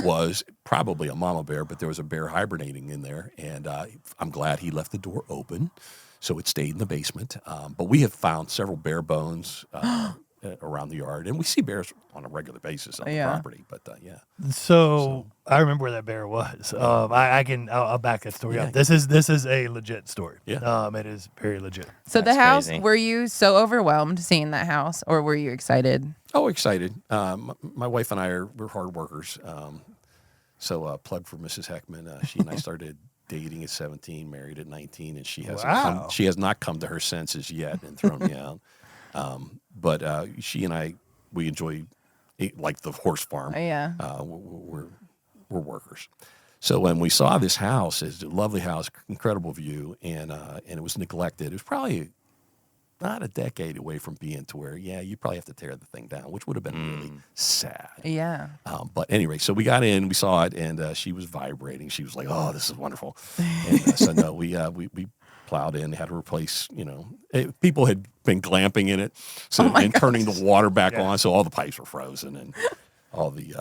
was probably a mama bear, but there was a bear hibernating in there, and I'm glad he left the door open, so it stayed in the basement. But we have found several bear bones around the yard, and we see bears on a regular basis on the Yeah. property. But yeah, So I remember where that bear was. I'll back that story Yeah. up. This is a legit story. Yeah. It is very legit. So the That's house, crazy. were you so overwhelmed seeing that house, or were you excited? oh, excited. My wife and I we're hard workers. So plug for Mrs. Heckman. She and I started dating at 17, married at 19, and she Wow. she has not come to her senses yet and thrown me out. But she and I, we enjoy like the horse farm. Yeah. We're workers. So when we saw this house, it's a lovely house, incredible view, and it was neglected. It was probably not a decade away from being to where, you probably have to tear the thing down, which would have been really sad. Yeah. But anyway, so we got in, we saw it, and she was vibrating. She was like, "Oh, this is wonderful." And so no, we plowed in, had to replace. People had been glamping in it, so and turning the water back on, so all the pipes were frozen and all the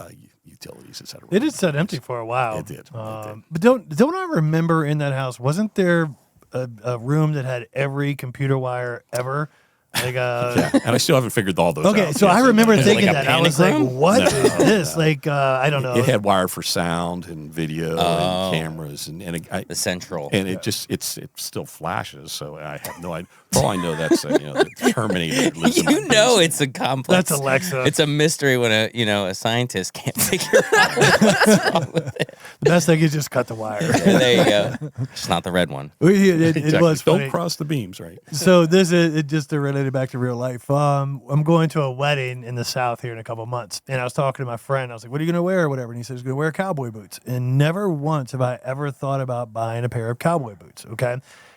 utilities, etc. It did sit empty for a while. It did. But don't I remember in that house? Wasn't there a room that had every computer wire ever? Like Yeah, and I still haven't figured all those out. Okay, so yet. I remember Is it thinking like a that. I was panic like, room? what No, is this? Like, I don't know. It had wire for sound and video and cameras and The central. and it still flashes. So I have no idea. For all I know, that's the Terminator. lives in my You know, it's a complex. That's Alexa. It's a mystery when a scientist can't figure out what's wrong with it. The best thing is just cut the wire. There you go. Just not the red one. It Exactly. was funny. Don't cross the beams, right? So this is it just to relate it back to real life. I'm going to a wedding in the South here in a couple months, and I was talking to my friend. I was like, "What are you going to wear?" or whatever, and he says, "He's going to wear cowboy boots." And never once have I ever thought about buying a pair of cowboy boots. Okay,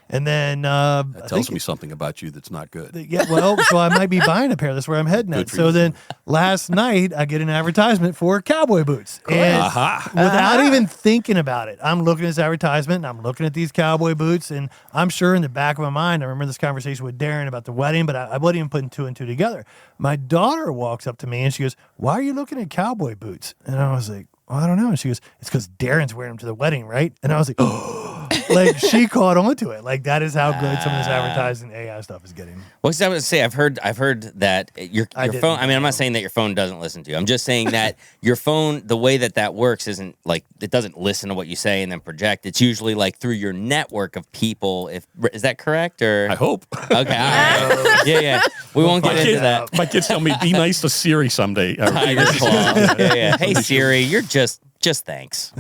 and then That tells me something about you that's not good. yeah, well, so I might be buying a pair. That's where I'm heading at. Good for So you. then last night I get an advertisement for cowboy boots. And Aha. without even thinking about it, I'm looking at this advertisement and I'm looking at these cowboy boots. And I'm sure in the back of my mind, I remember this conversation with Darren about the wedding, but I wasn't even putting two and two together. My daughter walks up to me and she goes, "Why are you looking at cowboy boots?" And I was like, "Well, I don't know." And she goes, "It's because Darren's wearing them to the wedding, right?" And I was like, "Oh." Like she caught on to it. Like that is how good some of this advertising AI stuff is getting. Well, 'cause I would say I've heard that your didn't phone. I mean, I'm know. not saying that your phone doesn't listen to you. I'm just saying that your phone, the way that works, isn't like it doesn't listen to what you say and then project. It's usually like through your network of people. Is that correct? Or I hope. okay, all right. yeah. We won't get into that. My kids tell me, "Be nice to Siri someday." Tiger claw. Yeah. Hey Siri, you're just thanks.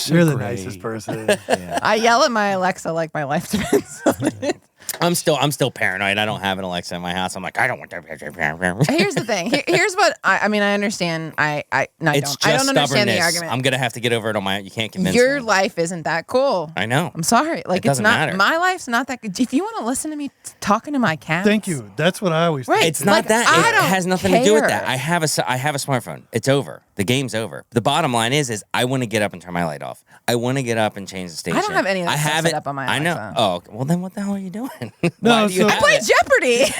You're the great. nicest person. I yell at my Alexa like my life depends on it. I'm still paranoid. I don't have an Alexa in my house. I'm like, I don't want that. Here's the thing. Here's what I mean. I understand. No, I It's don't. just I don't understand the stubbornness. argument. I'm gonna have to get over it on my own. You can't convince Your me. life isn't that cool. I know. I'm sorry. Like it's doesn't not. matter. My life's not that good. If you want to listen to me talking to my cat, Thank you. That's what I always Right. think. It's not Like, that. I It don't has nothing to do with care. that. I have a smartphone. It's over. The game's over. The bottom line is I want to get up and turn my light off. I want to get up and change the station. I don't have any of that I stuff have set it up on my I know. Alexa. Oh, okay. Well then what the hell are you doing? No, Why do you so- have Play it? Jeopardy.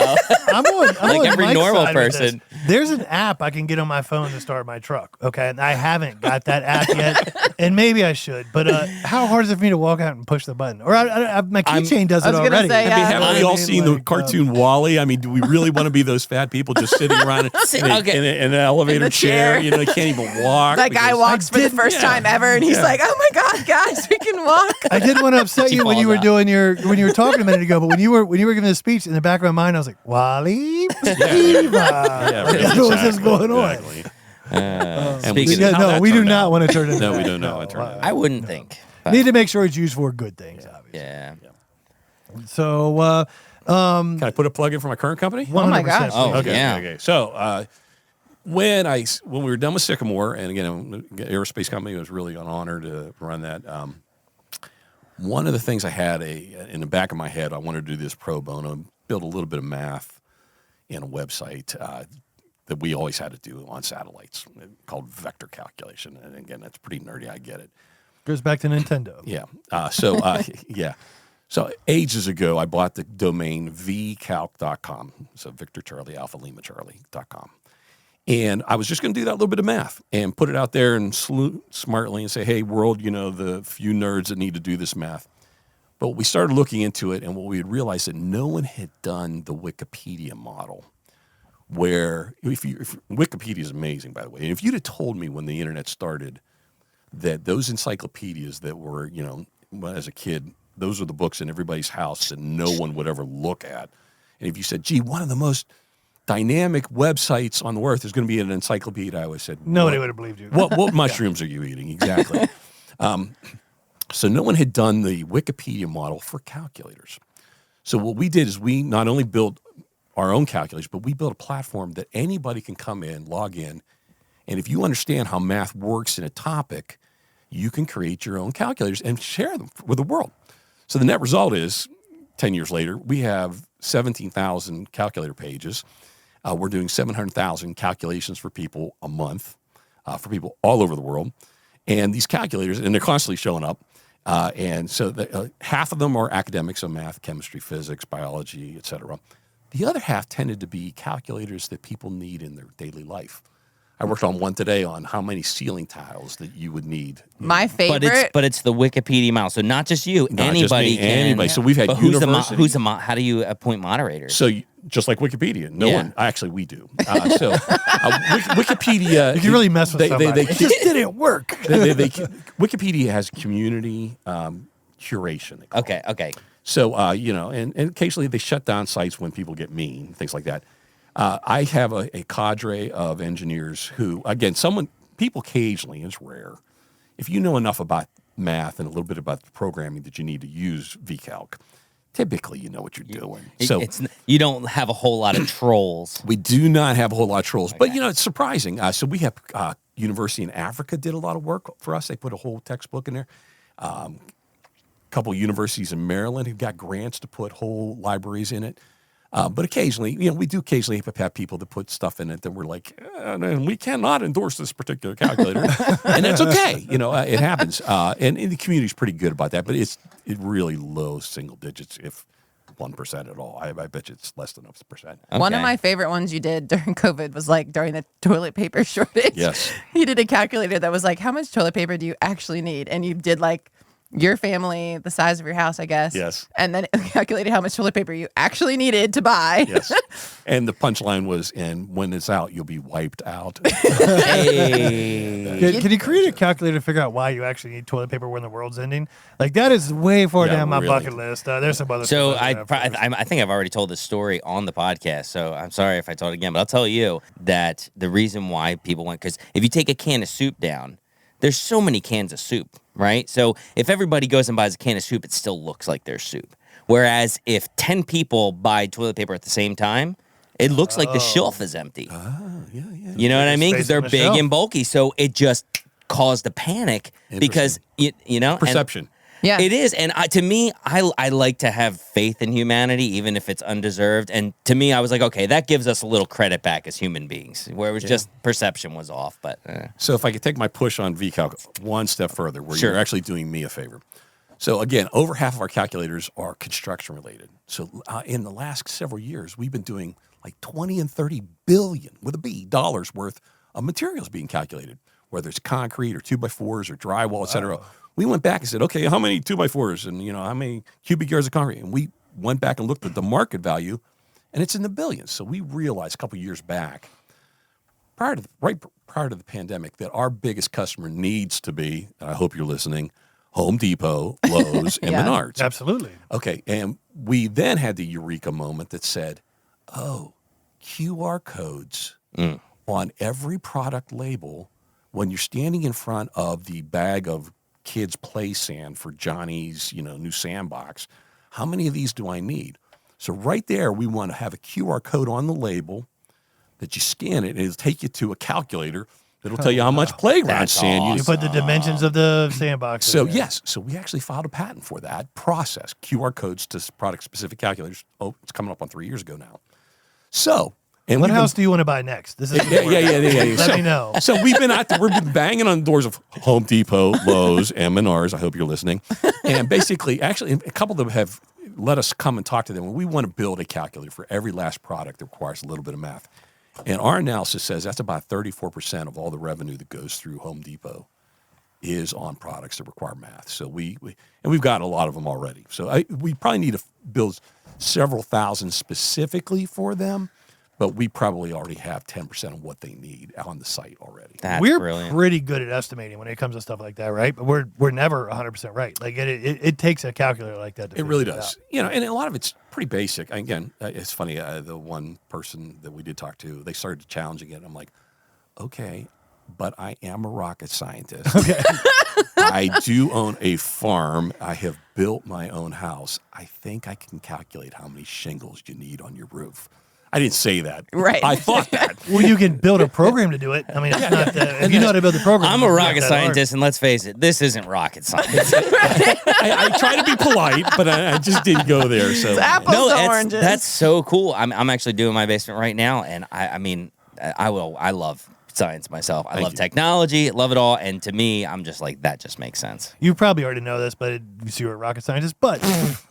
I'm on Like on every Mike's normal side with this. person. There's an app I can get on my phone to start my truck. Okay, and I haven't got that app yet, and maybe I should. But how hard is it for me to walk out and push the button? Or my keychain does I it was gonna already. say, I mean, yeah. have we all seen the cartoon Wall-E? I mean, do we really want to be those fat people just sitting around in an elevator In the chair. chair? They can't even walk. That guy because- walks for the first time ever, and he's like, "Oh my god, guys, we can walk." I didn't want to upset you when you were doing when you were talking a minute ago, but when you were giving this speech, in the back of my mind, I was like, Wally, Yeah, what was just going on? Exactly. Speaking Yeah, of, no, we do not want to turn it. No, we don't know. I turn it. I wouldn't think. but- Need to make sure it's used for good things, obviously. yeah. So, Can I put a plug in for my current company? 100%. my gosh. Oh, Okay. yeah. Okay. So when we were done with Sycamore, and again, aerospace company, it was really an honor to run that. One of the things I had in the back of my head, I wanted to do this pro bono, build a little bit of math in a website that we always had to do on satellites called vector calculation. And again, that's pretty nerdy. I get it. Goes back to Nintendo. Yeah. Yeah. So ages ago, I bought the domain vcalc.com. So Victor Charlie Alpha Lima Charlie.com. And I was just going to do that little bit of math and put it out there and smartly and say, hey, world, the few nerds that need to do this math. But we started looking into it, and what we had realized that no one had done the Wikipedia model, where Wikipedia is amazing, by the way. And if you'd have told me when the internet started that those encyclopedias that were, as a kid, those are the books in everybody's house that no one would ever look at. And if you said, gee, one of the most dynamic websites on the earth is going to be an encyclopedia, I would have said, Nobody would have believed you. what mushrooms are you eating? Exactly. So no one had done the Wikipedia model for calculators. So what we did is we not only built our own calculators, but we built a platform that anybody can come in, log in, and if you understand how math works in a topic, you can create your own calculators and share them with the world. So the net result is, 10 years later, we have 17,000 calculator pages. We're doing 700,000 calculations for people a month, for people all over the world. And these calculators, and they're constantly showing up. And so half of them are academics, so math, chemistry, physics, biology, et cetera. The other half tended to be calculators that people need in their daily life. I worked on one today on how many ceiling tiles that you would need. My favorite. But it's the Wikipedia model. So not just you, Not anybody just me, can. anybody. So we've had But who's universities. how do you appoint moderators? So just like Wikipedia, no Yeah. one. Actually, we do. Wikipedia. You can really mess with somebody. They It just didn't work. Wikipedia has community curation. They call it. Okay. So and occasionally they shut down sites when people get mean, things like that. I have a cadre of engineers who, again, people occasionally, it's rare, if you know enough about math and a little bit about the programming that you need to use VCalc, typically you know what you're doing. So You don't have a whole lot of trolls. we do not have a whole lot of trolls, but it's surprising. So we have university in Africa did a lot of work for us. They put a whole textbook in there. A couple of universities in Maryland have got grants to put whole libraries in it. But occasionally, we do occasionally have people that put stuff in it that we're like, we cannot endorse this particular calculator, and that's okay. It happens. And the community's pretty good about that, but it really low single digits, if 1% at all. I bet you it's less than 1%. One of Okay. my favorite ones you did during COVID was like during the toilet paper shortage. Yes. You did a calculator that was like, how much toilet paper do you actually need? And you did like your family, the size of your house, I guess. Yes. And then it calculated how much toilet paper you actually needed to buy. Yes. And the punchline was, and when it's out, you'll be wiped out. Hey. Can you create a calculator to figure out why you actually need toilet paper when the world's ending? Like that is way far Yeah, down my really. bucket list. There's some other. So stuff I think I've already told this story on the podcast, so I'm sorry if I told it again, but I'll tell you that the reason why people went, because if you take a can of soup down, there's so many cans of soup, right? So if everybody goes and buys a can of soup, it still looks like there's soup. Whereas if 10 people buy toilet paper at the same time, it looks like the shelf is empty. Yeah. You know what I mean? Space Because they're on the big shelf. and bulky. So it just caused a panic because, you know. and- Perception. Yeah. It is. And to me, I like to have faith in humanity, even if it's undeserved. And to me, I was like, okay, that gives us a little credit back as human beings, where it was just perception was off. But So if I could take my push on VCalc one step further, where Sure. you're actually doing me a favor. So again, over half of our calculators are construction related. So in the last several years, we've been doing like 20 and 30 billion with a B dollars worth of materials being calculated, whether it's concrete or 2x4s or drywall, et cetera. We went back and said, okay, how many 2x4s and how many cubic yards of concrete? And we went back and looked at the market value, and it's in the billions. So we realized a couple years back, right prior to the pandemic, that our biggest customer needs to be, and I hope you're listening, Home Depot, Lowe's, and Menards. Absolutely. Okay, and we then had the eureka moment that said, oh, QR codes on every product label when you're standing in front of the bag of kids' play sand for Johnny's, new sandbox, how many of these do I need? So right there, we want to have a QR code on the label that you scan it, and it'll take you to a calculator that'll tell you how much playground sand you You put the dimensions of the sandbox. So in there. yes, so we actually filed a patent for that process, QR codes to product-specific calculators. Oh, it's coming up on 3 years ago now. So, and What house do you want to buy next? This is Yeah. Let me know. So we've been banging on the doors of Home Depot, Lowe's, and Menards. I hope you're listening. And basically, actually, a couple of them have let us come and talk to them. And we want to build a calculator for every last product that requires a little bit of math. And our analysis says that's about 34% of all the revenue that goes through Home Depot is on products that require math. So we've got a lot of them already. So we probably need to build several thousand specifically for them, but we probably already have 10% of what they need on the site already. That's We're brilliant. pretty good at estimating when it comes to stuff like that, right? But we're never 100% right. Like it takes a calculator like that to It really figure does. out. And a lot of it's pretty basic. Again, it's funny. The one person that we did talk to, they started challenging it. I'm like, okay, but I am a rocket scientist. Okay. I do own a farm. I have built my own house. I think I can calculate how many shingles you need on your roof. I didn't say that. Right. I thought that. Well, you can build a program to do it. I mean, it's not if you know how to build the program. I'm a it's not rocket that hard. scientist, and let's face it, this isn't rocket science. I try to be polite, but I just didn't go there. So apples No, to that's, oranges. that's so cool. I'm actually doing my basement right now, and I love science myself. I love you. technology, love it all, and to me, I'm just like, that just makes sense. You probably already know this, but you're a rocket scientist. But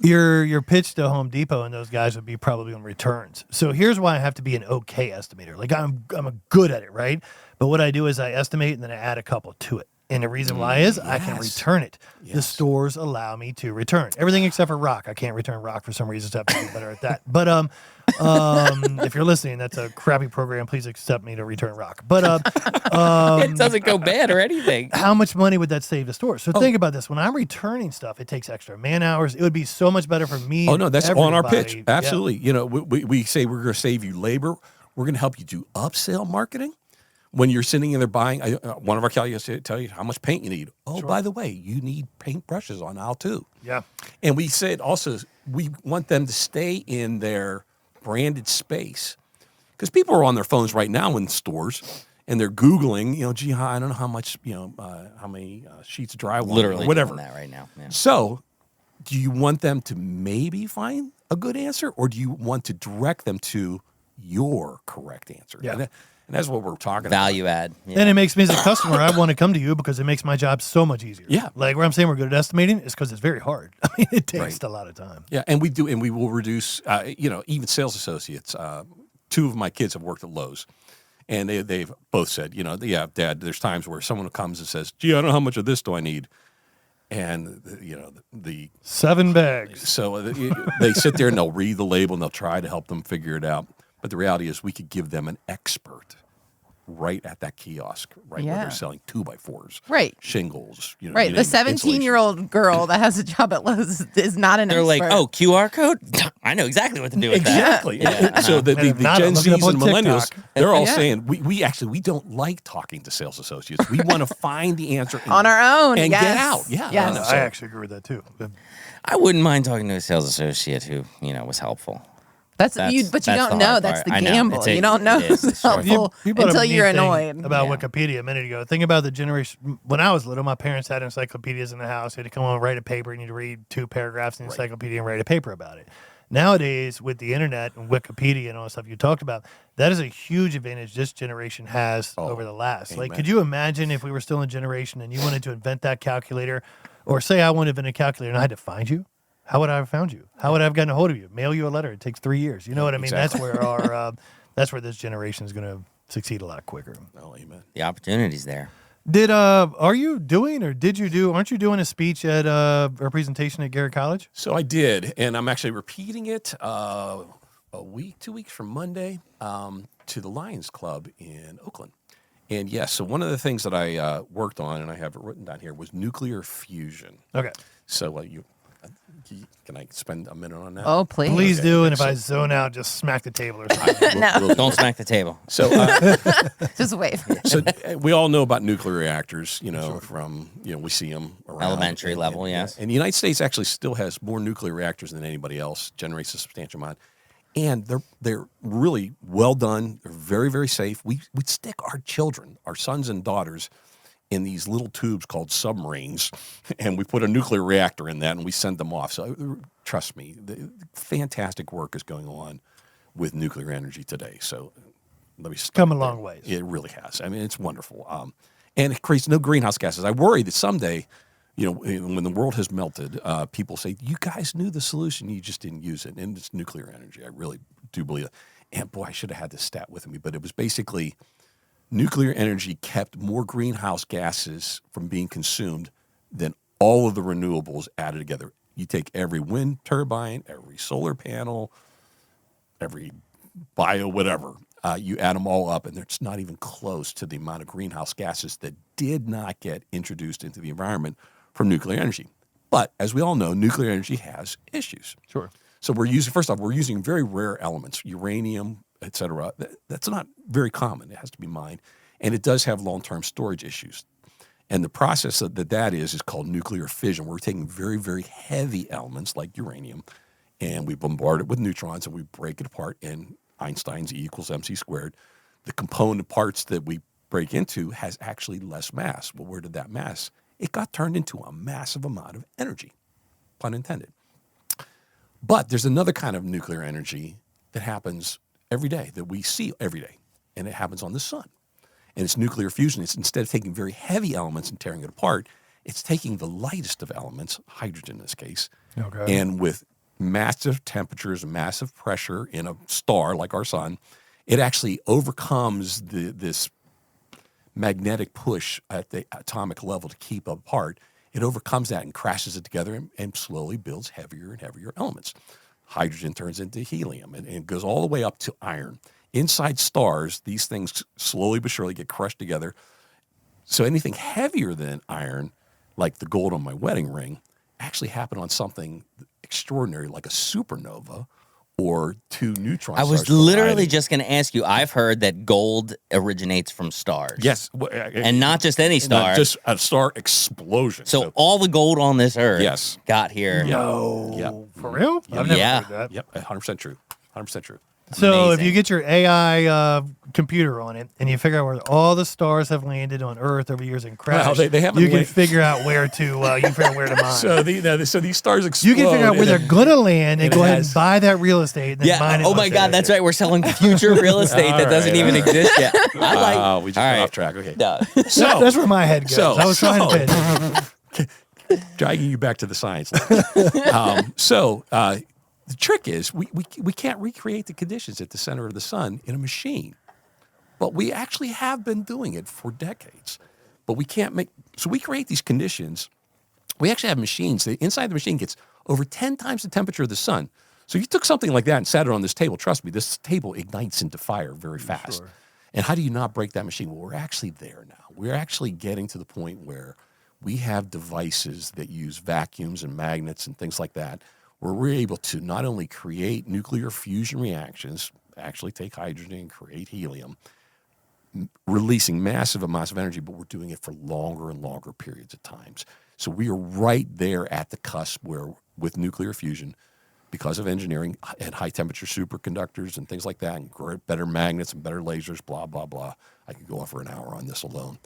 your pitch to Home Depot and those guys would be probably on returns. So here's why I have to be an okay estimator. Like I'm good at it, right? But what I do is I estimate and then I add a couple to it. And the reason why is I can return it. The stores allow me to return everything except for rock. I can't return rock for some reason. So I have to be better at that. But if you're listening, that's a crappy program. Please accept me to return rock. But It doesn't go bad or anything. how much money would that save the store? So think about this. When I'm returning stuff, it takes extra man hours. It would be so much better for me. Oh, no, that's on our pitch. everybody. Absolutely. We say we're going to save you labor. We're going to help you do upsell marketing. When you're sitting in there buying, one of our calculators tell you how much paint you need. Oh, by the way, you need paint brushes on aisle 2. Yeah. And we said also, we want them to stay in their branded space. Because people are on their phones right now in stores, and they're Googling, gee, I don't know how much, how many sheets of drywall, Literally or whatever. doing that right now. Yeah. So, do you want them to maybe find a good answer, or do you want to direct them to your correct answer? Yeah. And that's what we're talking Value add. Yeah. And it makes me as a customer, I want to come to you because it makes my job so much easier. Yeah. Like where I'm saying we're good at estimating is because it's very hard. I mean, it takes a lot of time. Yeah, and we will reduce, even sales associates. 2 of my kids have worked at Lowe's, and they've both said, yeah, Dad, there's times where someone comes and says, gee, I don't know how much of this do I need. And, the 7 bags. so they sit there and they'll read the label and they'll try to help them figure it out. But the reality is we could give them an expert right at that kiosk, right where Yeah. they're selling 2x4s, right, shingles, right. you The name it, 17-year-old girl that has a job at Lowe's is not an They're expert. like, oh, QR code? I know exactly what to do with that. Exactly. So the And if not, Gen I'm looking Zs up and on millennials, TikTok. they're all Yeah. saying we don't like talking to sales associates. We want to find the answer on our own and yes. get out. Yeah, Yes. know, I actually agree with that too. I wouldn't mind talking to a sales associate who, was helpful. But That's you the don't know. hard That's part. the I know. gamble. You don't know It is. who's It's true. helpful You brought up until a you're neat thing annoyed. about Yeah. Wikipedia a minute ago. Think about the generation. When I was little, my parents had encyclopedias in the house. They had to come home and write a paper, and you had to read 2 paragraphs in the encyclopedia and write a paper about it. Nowadays, with the internet and Wikipedia and all the stuff you talked about, that is a huge advantage this generation has over the last. Like, amen. could you imagine if we were still in generation and you wanted to invent that calculator, or say I wanted to invent a calculator and I had to find you? how would I have found you? How would I have gotten a hold of you? Mail you a letter. It takes 3 years. You know what I mean? Exactly. That's where our that's where this generation is going to succeed a lot quicker. Oh, amen. The opportunity's there. Are you doing or did you do? Aren't you doing a speech at a presentation at Garrett College? So I did, and I'm actually repeating it 2 weeks from Monday to the Lions Club in Oakland. And yes, so one of the things that I worked on, and I have it written down here, was nuclear fusion. Okay. So can I spend a minute on that? Oh, please. Please Okay. do, and if I zone out, just smack the table or something. No. Don't smack the table. So, Just wave. so we all know about nuclear reactors, from, we see them around. Elementary level, yes. And the United States actually still has more nuclear reactors than anybody else, generates a substantial amount. And they're really well done. They're very, very safe. We stick our children, our sons and daughters, in these little tubes called submarines, and we put a nuclear reactor in that, and we send them off. So trust me, the fantastic work is going on with nuclear energy today. So let me stop Come a there. long ways. It really has. I mean, it's wonderful. And it creates no greenhouse gases. I worry that someday, when the world has melted, people say, you guys knew the solution, you just didn't use it. And it's nuclear energy. I really do believe it. And boy, I should have had this stat with me, but it was basically nuclear energy kept more greenhouse gases from being consumed than all of the renewables added together. You take every wind turbine, every solar panel, every bio whatever, you add them all up, and it's not even close to the amount of greenhouse gases that did not get introduced into the environment from nuclear energy. But as we all know, nuclear energy has issues. Sure. So we're using very rare elements, uranium, et cetera. That's not very common. It has to be mined. And it does have long-term storage issues. And the process that is called nuclear fission. We're taking very, very heavy elements like uranium, and we bombard it with neutrons, and we break it apart in Einstein's E = mc squared. The component parts that we break into has actually less mass. Well, where did that mass? It got turned into a massive amount of energy, pun intended. But there's another kind of nuclear energy that happens every day, that we see every day, and it happens on the sun. And it's nuclear fusion. It's instead of taking very heavy elements and tearing it apart, it's taking the lightest of elements, hydrogen in this case, Okay. and with massive temperatures, massive pressure in a star like our sun, it actually overcomes this magnetic push at the atomic level to keep it apart. It overcomes that and crashes it together and slowly builds heavier and heavier elements. Hydrogen turns into helium, and it goes all the way up to iron. Inside stars, these things slowly but surely get crushed together. So anything heavier than iron, like the gold on my wedding ring, actually happened on something extraordinary like a supernova or two neutron I stars. was literally colliding. just going to ask you. I've heard that gold originates from stars. Yes. And not just any star. Not just a star explosion. So all the gold on this earth Yes. got here. No. Yep. For real? I've never Yeah. heard that. Yep, 100% true. 100% true. So if Amazing. you get your AI computer on it and you figure out where all the stars have landed on Earth over years and crashed, they haven't you can landed. figure out where to you can figure out where to mine. So these stars explode. you can figure out where and they're it- gonna land and and it go ahead has- and buy that real estate. And then mine Yeah. it Oh my once God, it- that's right. We're selling future real estate that All doesn't right, even all right. exist yet. I like. Wow, we just all got right. off track. Okay. No. So That's where my head goes. So- I was trying to pay attention. dragging you back to the science. The trick is we can't recreate the conditions at the center of the sun in a machine, but we actually have been doing it for decades. But we can't so we create these conditions. We actually have machines. Inside the machine gets over 10 times the temperature of the sun. So if you took something like that and sat it on this table, trust me, this table ignites into fire very fast. Sure. And how do you not break that machine? Well, we're actually there now. We're actually getting to the point where we have devices that use vacuums and magnets and things like that, where we're able to not only create nuclear fusion reactions, actually take hydrogen and create helium, releasing massive amounts of energy, but we're doing it for longer and longer periods of times. So we are right there at the cusp where, with nuclear fusion, because of engineering and high temperature superconductors and things like that, and better magnets and better lasers, blah, blah, blah. I could go on for an hour on this alone.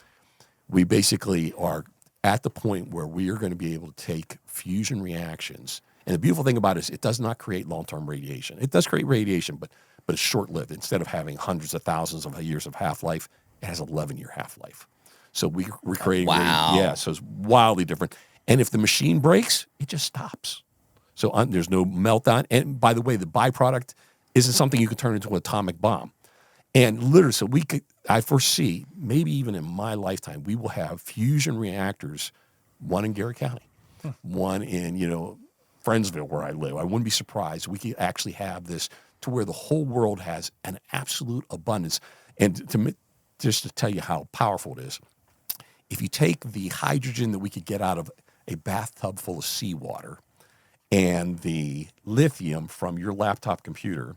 We basically are at the point where we are going to be able to take fusion reactions. And the beautiful thing about it is it does not create long-term radiation. It does create radiation, but it's short-lived. Instead of having hundreds of thousands of years of half-life, it has 11-year half-life. So we're creating Wow. so it's wildly different. And if the machine breaks, it just stops. So there's no meltdown. And by the way, the byproduct isn't something you can turn into an atomic bomb. And literally, so I foresee, maybe even in my lifetime, we will have fusion reactors, one in Garrett County, one in, Friendsville, where I live. I wouldn't be surprised. We could actually have this to where the whole world has an absolute abundance. And just to tell you how powerful it is, if you take the hydrogen that we could get out of a bathtub full of seawater and the lithium from your laptop computer,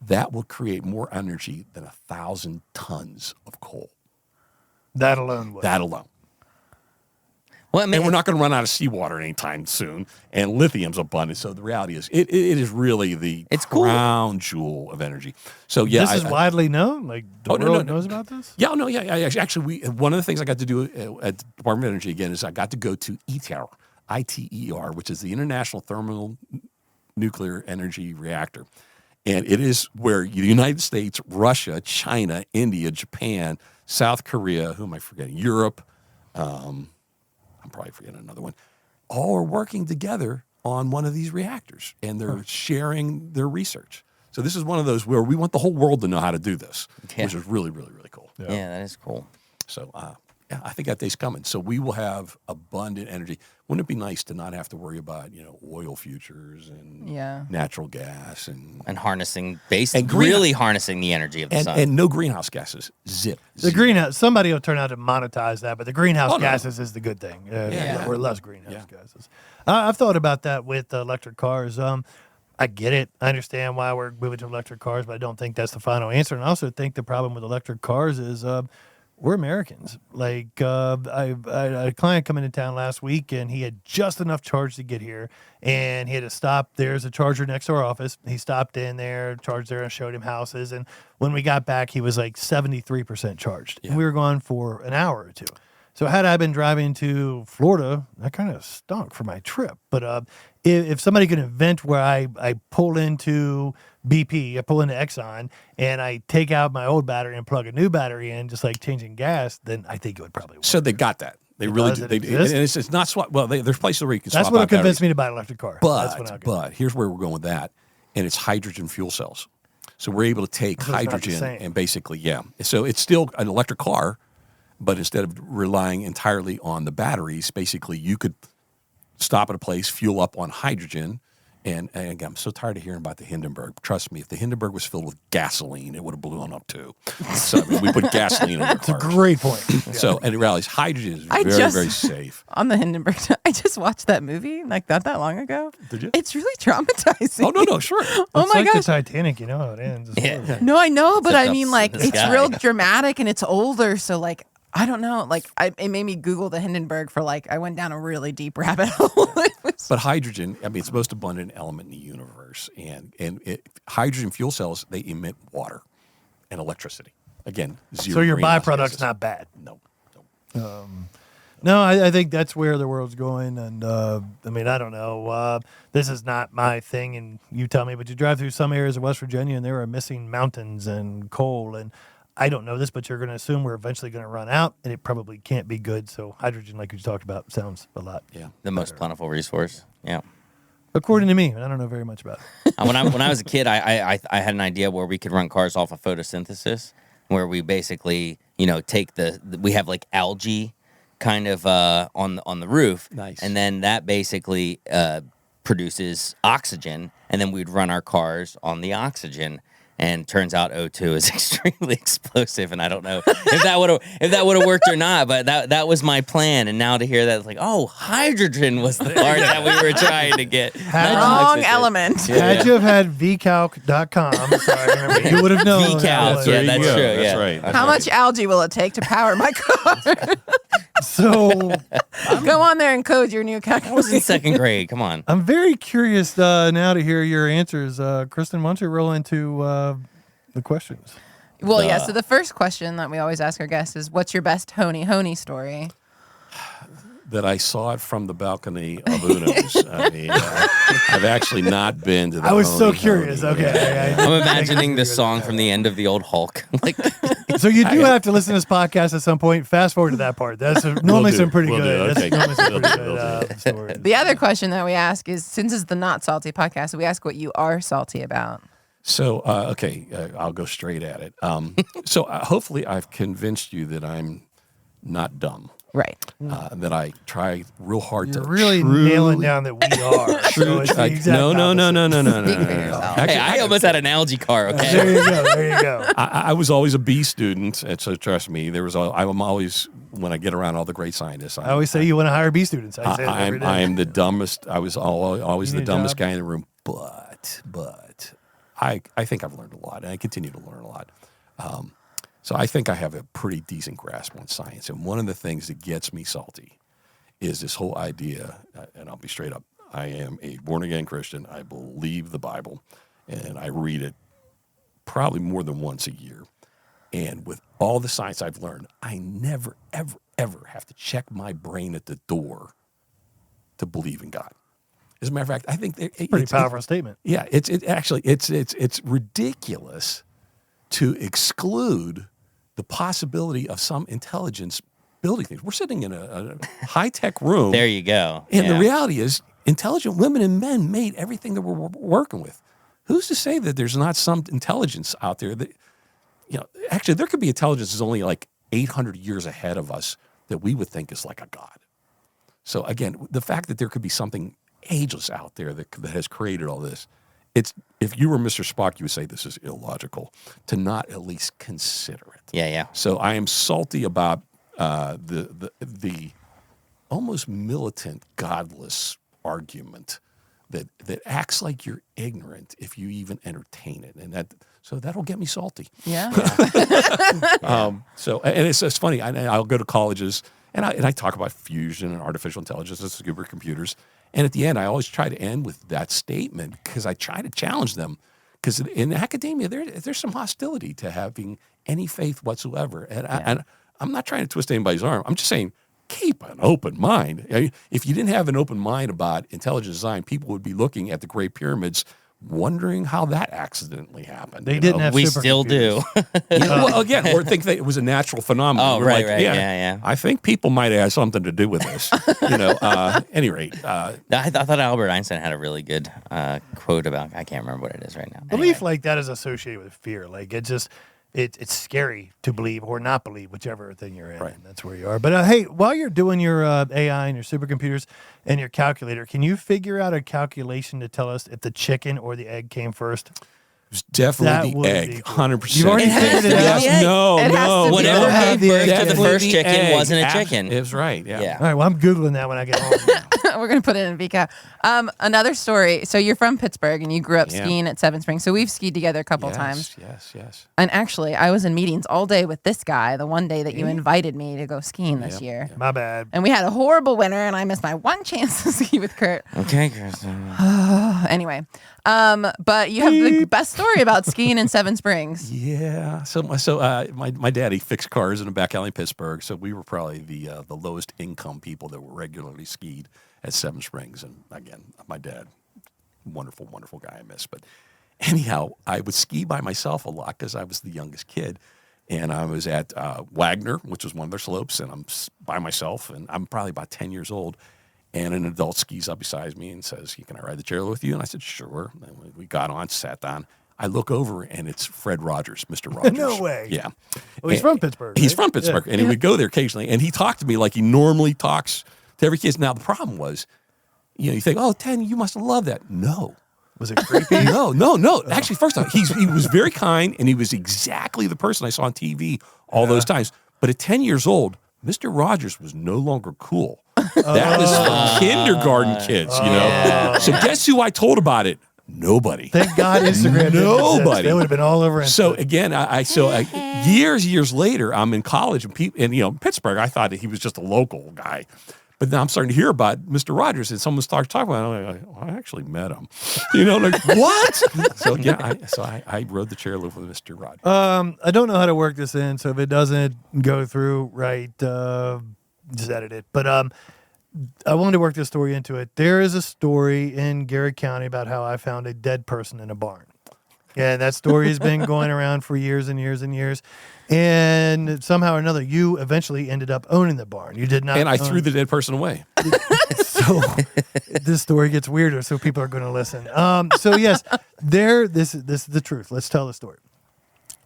that will create more energy than 1,000 tons of coal. That alone would. That alone. Well, I mean, And we're not going to run out of seawater anytime soon. And lithium's abundant. So the reality is, it is really the crown jewel of energy. So yeah, this is widely known. Like the world knows about this. Yeah, no, yeah. Actually, one of the things I got to do at the Department of Energy again is I got to go to ITER, ITER, which is the International Thermonuclear Energy Reactor. And it is where the United States, Russia, China, India, Japan, South Korea, who am I forgetting? Europe, I'm probably forgetting another one, all are working together on one of these reactors, and they're sharing their research. So this is one of those where we want the whole world to know how to do this, which is really, really, really cool. Yeah, that is cool. So, yeah, I think that day's coming. So we will have abundant energy. Wouldn't it be nice to not have to worry about, oil futures and natural gas and harnessing, really harnessing the energy of the sun. And no greenhouse gases. Zip. The greenhouse, somebody will turn out to monetize that, but the greenhouse gases is the good thing. Or less greenhouse gases. I've thought about that with electric cars. I get it. I understand why we're moving to electric cars, but I don't think that's the final answer. And I also think the problem with electric cars is we're Americans. Like I had a client come into town last week, and he had just enough charge to get here, and he had to stop. There's a charger next to our office. He stopped in there, charged there, and showed him houses. And when we got back, he was like 73% charged. Yeah. And we were gone for an hour or two. So had I been driving to Florida, that kind of stunk for my trip. But if somebody could invent where I pull into BP, I pull into Exxon, and I take out my old battery and plug a new battery in, just like changing gas, then I think it would probably work. So they got that. They really do. And it's not swap. Well, there's places where you can swap. That's what convinced me to buy an electric car. But here's where we're going with that, and it's hydrogen fuel cells. So we're able to take hydrogen and basically, So it's still an electric car, but instead of relying entirely on the batteries, basically you could stop at a place, fuel up on hydrogen. And again, I'm so tired of hearing about the Hindenburg. Trust me, if the Hindenburg was filled with gasoline, it would have blown up too. So we put gasoline in our cars. That's a great point. So, and it rallies, hydrogen is very safe. On the Hindenburg, I just watched that movie like not that long ago. Did you? It's really traumatizing. Oh, no, sure. Oh my gosh. The Titanic, you know how it ends. No, I know, but I mean, like, it's real dramatic and it's older. So, like, I don't know. Like, it made me Google the Hindenburg for I went down a really deep rabbit hole. But hydrogen, I mean, it's the most abundant element in the universe. And hydrogen fuel cells, they emit water and electricity. Again, zero. So your greenhouse byproduct's gases. not bad. No. No, I think that's where the world's going. And I mean, I don't know. This is not my thing, and you tell me, but you drive through some areas of West Virginia, and there are missing mountains and coal. And I don't know this, but you're going to assume we're eventually going to run out, and it probably can't be good. So hydrogen, like you talked about, sounds a lot. Yeah, the most plentiful resource. Yeah. According to me, and I don't know very much about it. When I was a kid, I had an idea where we could run cars off of photosynthesis, where we basically, take we have like algae kind of on the roof. Nice. And then that basically produces oxygen, and then we'd run our cars on the oxygen. And turns out O2 is extremely explosive, and I don't know if that would have worked or not. But that was my plan, and now to hear that, it's like, oh, hydrogen was the part that we were trying to get. Wrong element. Had you have had vcalc.com, you would have known. VCalc, yeah, that's true. That's yeah. right. How much algae will it take to power my car? So go on there and code your new calculation. I was in second grade. Come on. I'm very curious now to hear your answers. Kristen, why don't you roll into the questions? Well, yeah. So the first question that we always ask our guests is, "What's your best honey story?" that I saw it from the balcony of Uno's. I mean, I've actually not been to the I was so Honey curious. Honey. Okay. I'm imagining the song from the end of the old Hulk. Like, So you do have to listen to this podcast at some point. Fast forward to that part. That's normally do. some pretty Will do. good. Okay. That's normally some Will pretty do. good stories. The other question that we ask is, since it's the Not Salty podcast, we ask what you are salty about. So, I'll go straight at it. So hopefully I've convinced you that I'm not dumb. Right. That I try real hard You're to really truly, nailing down that we are. So it's the exact no. Speak for yourself. hey, I almost had an algae car. There Okay. you go. There you go. I was always a B student, and so trust me, I'm always, when I get around all the great scientists, I always say you want to hire B students. I say that every day. I am the dumbest. I was always You the need a dumbest job? guy in the room, but I think I've learned a lot, and I continue to learn a lot. So I think I have a pretty decent grasp on science. And one of the things that gets me salty is this whole idea, and I'll be straight up, I am a born-again Christian. I believe the Bible, and I read it probably more than once a year. And with all the science I've learned, I never, ever, ever have to check my brain at the door to believe in God. As a matter of fact, I think Pretty powerful statement. yeah, it's ridiculous to exclude the possibility of some intelligence building things. We're sitting in a high-tech room. There you go. And Yeah. the reality is, intelligent women and men made everything that we're working with. Who's to say that there's not some intelligence out there that, actually, there could be intelligence that's only like 800 years ahead of us that we would think is like a god. So again, the fact that there could be something ageless out there that has created all this, if you were Mr. Spock, you would say this is illogical to not at least consider it. Yeah. So I am salty about the almost militant, godless argument that acts like you're ignorant if you even entertain it, and that'll get me salty. Yeah. So it's funny. I'll go to colleges and I talk about fusion and artificial intelligence and supercomputers. And at the end, I always try to end with that statement because I try to challenge them. Because in academia, there's some hostility to having any faith whatsoever. And I'm not trying to twist anybody's arm. I'm just saying, keep an open mind. If you didn't have an open mind about intelligent design, people would be looking at the Great Pyramids wondering how that accidentally happened. They didn't have We still do. Well, again, or think that it was a natural phenomenon. Oh, We're right, like, right, yeah. I think people might have had something to do with this. Any rate, I thought Albert Einstein had a really good quote about, I can't remember what it is right now. Belief like that is associated with fear. Like it's scary to believe or not believe, whichever thing you're in. Right. And that's where you are. But hey, while you're doing your AI and your supercomputers and your calculator, can you figure out a calculation to tell us if the chicken or the egg came first? it's definitely That the would egg, be cool. 100%. You've already It has figured to it be out. the egg. No, It has no. to be Whatever the egg. gave birth to the Definitely first chicken egg. wasn't a chicken. It was right, yeah. Yeah. All right, well, I'm Googling that when I get home. We're gonna put it in VCAP. Another story. So you're from Pittsburgh and you grew up Yeah. skiing at Seven Springs. So we've skied together a couple Yes, times. Yes. And actually, I was in meetings all day with this guy the one day that you invited me to go skiing this year. My bad. And we had a horrible winter, and I missed my one chance to ski with Kurt. Okay, Kristen. Anyway, but you have the best story about skiing in Seven Springs. Yeah. So my daddy fixed cars in a back alley in Pittsburgh. So we were probably the lowest income people that were regularly skied at Seven Springs. And again, my dad, wonderful, wonderful guy I miss. But anyhow, I would ski by myself a lot because I was the youngest kid. And I was at Wagner, which was one of their slopes, and I'm by myself, and I'm probably about 10 years old. And an adult skis up beside me and says, "Can I ride the chairlift with you?" And I said, "Sure." And we got on, sat down. I look over, and it's Fred Rogers, Mr. Rogers. No way. Yeah. Well, he's from Pittsburgh. He's right? from Pittsburgh, and he would go there occasionally. And he talked to me like he normally talks to every kid. Now, the problem was, you think, "Oh, 10, you must have loved that." No. Was it creepy? No. Actually, first off, he was very kind, and he was exactly the person I saw on TV all those times. But at 10 years old, Mr. Rogers was no longer cool. That was for kindergarten kids, So guess who I told about it? Nobody. Thank God Instagram didn't exist. Nobody. They would have been all over Instagram. So again, years later, I'm in college, and Pittsburgh, I thought that he was just a local guy. But now I'm starting to hear about Mr. Rogers, and someone starts talking about it. I'm like, I actually met him. Like, what? So, yeah, I rode the chairlift with Mr. Rogers. I don't know how to work this in, so if it doesn't go through right, just edit it. But I wanted to work this story into it. There is a story in Garrett County about how I found a dead person in a barn. Yeah, that story has been going around for years and years and years. And somehow or another, you eventually ended up owning the barn. You did not. And I threw the dead person away. So this story gets weirder, so people are going to listen. So yes, this is the truth. Let's tell the story.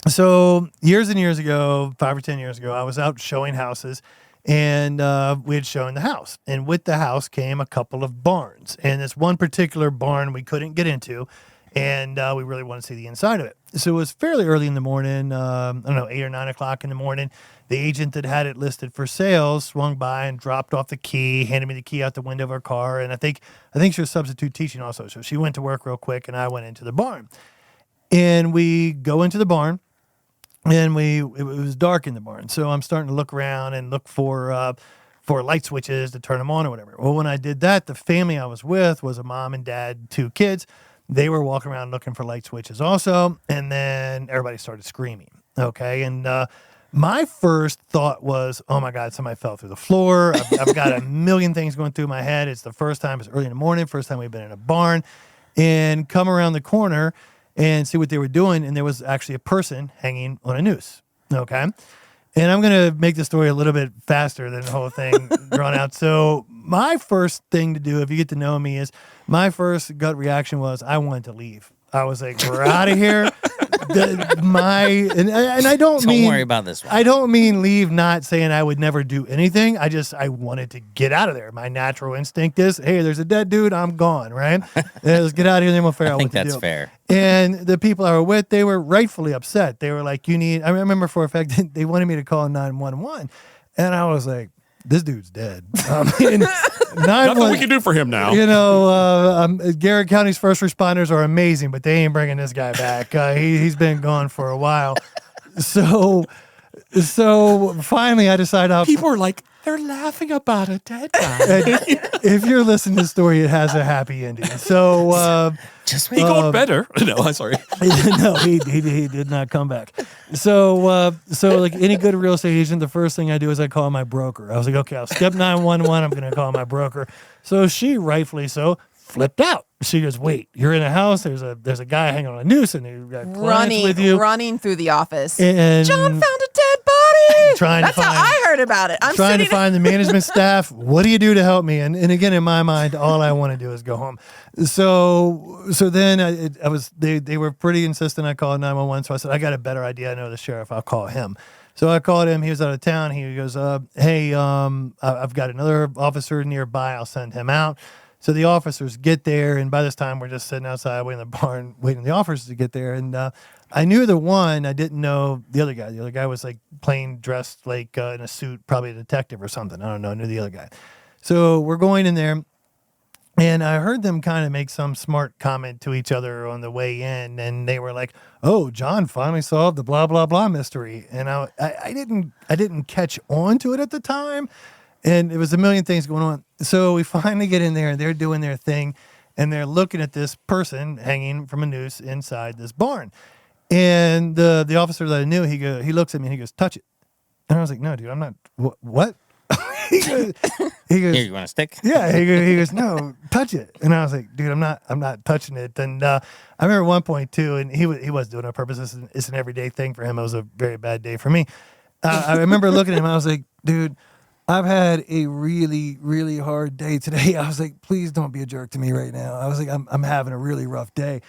So years and years ago, 5 or 10 years ago, I was out showing houses, and we had shown the house. And with the house came a couple of barns. And this one particular barn we couldn't get into, and we really wanted to see the inside of it. So it was fairly early in the morning, I don't know, 8 or 9 o'clock in the morning. The agent that had it listed for sale swung by and dropped off the key, handed me the key out the window of her car. And I think she was substitute teaching also. So she went to work real quick, and I went into the barn. And we go into the barn. And it was dark in the barn, so I'm starting to look around and look for light switches to turn them on or whatever. Well, when I did that, the family I was with was a mom and dad, 2 kids. They were walking around looking for light switches also, and then everybody started screaming. Okay, and my first thought was, oh my God, somebody fell through the floor. I've got a million things going through my head. It's the first time, it's early in the morning, first time we've been in a barn, and come around the corner and see what they were doing, and there was actually a person hanging on a noose, okay? And I'm going to make the story a little bit faster than the whole thing drawn out. So my first thing to do, if you get to know me, is my first gut reaction was I wanted to leave. I was like, we're out of here. And I don't worry about this one. I don't mean leave, not saying I would never do anything. I wanted to get out of there. My natural instinct is, hey, there's a dead dude, I'm gone, right? Let's get out of here, and then we'll figure out what to do. I think that's fair. And the people I were with, they were rightfully upset. They were like, I remember for a fact that they wanted me to call 911. And I was like, this dude's dead. Nothing we can do for him now. Garrett County's first responders are amazing, but they ain't bringing this guy back. He's been gone for a while. So finally I decided People are like, they're laughing about a dead guy. if you're listening to the story, it has a happy ending. So he got better. No, I'm sorry. No, he did not come back. So like any good real estate agent, the first thing I do is I call my broker. I was like, okay, I'll skip 911. I'm going to call my broker. So she, rightfully so, flipped out. She goes, wait, you're in a house. There's a guy hanging on a noose, and you've got clients with you. Running through the office. And John found a dead body. That's how I heard about it. I'm trying to find the management staff. What do you do to help me? And again, in my mind, all I want to do is go home. So then they were pretty insistent I called 911. So I said, I got a better idea. I know the sheriff. I'll call him. So I called him. He was out of town. He goes, hey, I've got another officer nearby. I'll send him out. So the officers get there, and by this time we're just sitting outside waiting in the barn, waiting for the officers to get there. And I knew the one, I didn't know the other guy. The other guy was like plain dressed like in a suit, probably a detective or something. I don't know. I knew the other guy. So we're going in there, and I heard them kind of make some smart comment to each other on the way in, and they were like, "Oh, John finally solved the blah blah blah mystery," and I didn't catch on to it at the time. And it was a million things going on. So we finally get in there, and they're doing their thing, and they're looking at this person hanging from a noose inside this barn. And the officer that I knew, he looks at me and he goes, touch it. And I was like, no, dude, I'm not. What? he goes, Here, you want a stick? Yeah. He goes, no, touch it. And I was like, dude, I'm not touching it. And I remember at one point too, and he was doing it on purpose. It's an everyday thing for him. It was a very bad day for me. I remember looking at him. I was like, dude, I've had a really, really hard day today. I was like, please don't be a jerk to me right now. I was like, I'm having a really rough day.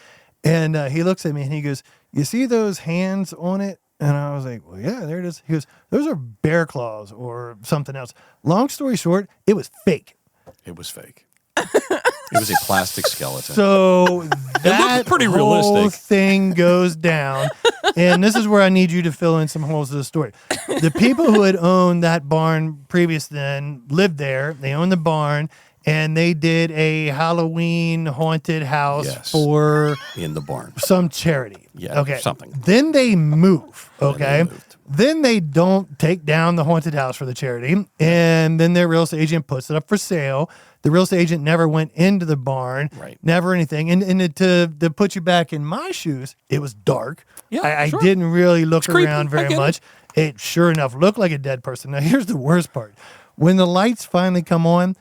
And he looks at me and he goes, you see those hands on it? And I was like, well, yeah, there it is. He goes, those are bear claws or something else. Long story short, it was fake. It was fake. It was a plastic skeleton. So that pretty whole realistic. thing goes down. And this is where I need you to fill in some holes of the story. The people who had owned that barn previous then lived there. They owned the barn, and they did a Halloween haunted house in the barn. Some charity. Yeah, okay. something. Then they move. Okay. Then they don't take down the haunted house for the charity, and then their real estate agent puts it up for sale. The real estate agent never went into the barn, right? Never anything. And to put you back in my shoes, it was dark. Yeah, I didn't really look around creepy. very much. It sure enough looked like a dead person. Now here's the worst part: when the lights finally come on,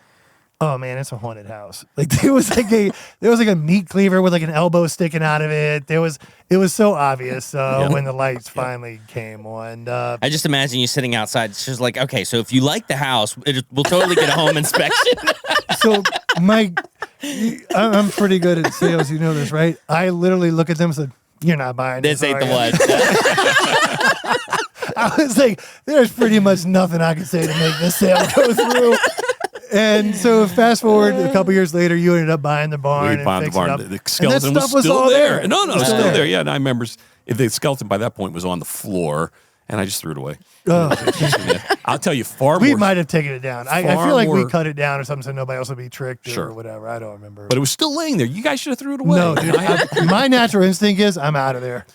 Oh man, it's a haunted house. Like there was like a meat cleaver with like an elbow sticking out of it. It was so obvious when the lights finally came on. I just imagine you sitting outside. It's just like, okay, so if you like the house, we'll totally get a home inspection. So Mike, I'm pretty good at sales. You know this, right? I literally look at them and said, "You're not buying this." This ain't the one. I was like, "There's pretty much nothing I can say to make this sale go through." And so fast forward a couple years later, you ended up buying the barn. We bought the barn. The skeleton was was still all there. there. No, it was Wow. still there. Yeah, and I remember the skeleton by that point was on the floor, and I just threw it away. Oh. I'll tell you, far We more. might have taken it down. I far feel like we more- cut it down or something so nobody else would be tricked Sure. or whatever. I don't remember. But it was still laying there. You guys should have threw it away. No, dude. My natural instinct is I'm out of there.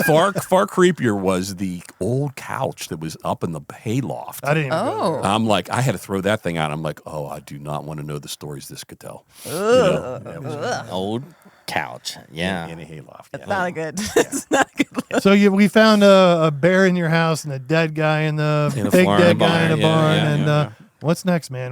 far creepier was the old couch that was up in the hayloft. I didn't even go there. I'm like, I had to throw that thing out. I'm like, oh, I do not want to know the stories this could tell. Old couch. Yeah. In a hayloft. It's not a good. It's not a good look. So we found a bear in your house and a dead guy in the In a fake barn, dead guy in a yeah, barn. yeah, And yeah. what's next, man?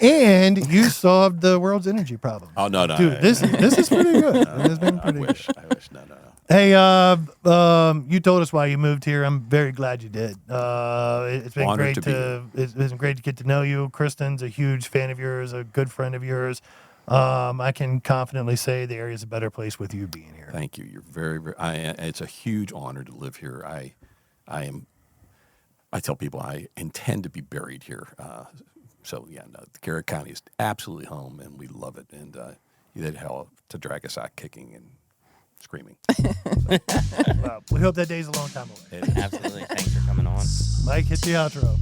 and you solved the world's energy problem. Oh, no. Dude, this is pretty good. It has been pretty I good. wish. No. Hey, you told us why you moved here. I'm very glad you did. It's been Honored great to be here. it's been great to get to know you. Kristen's a huge fan of yours, a good friend of yours. I can confidently say the area is a better place with you being here. Thank you. You're very, very. It's a huge honor to live here. I tell people I intend to be buried here. So yeah, no, Garrett County is absolutely home, and we love it. And you did hell to drag us out kicking and screaming. Well, we hope that day's a long time away. Absolutely. Thanks for coming on. Mike, hit the outro.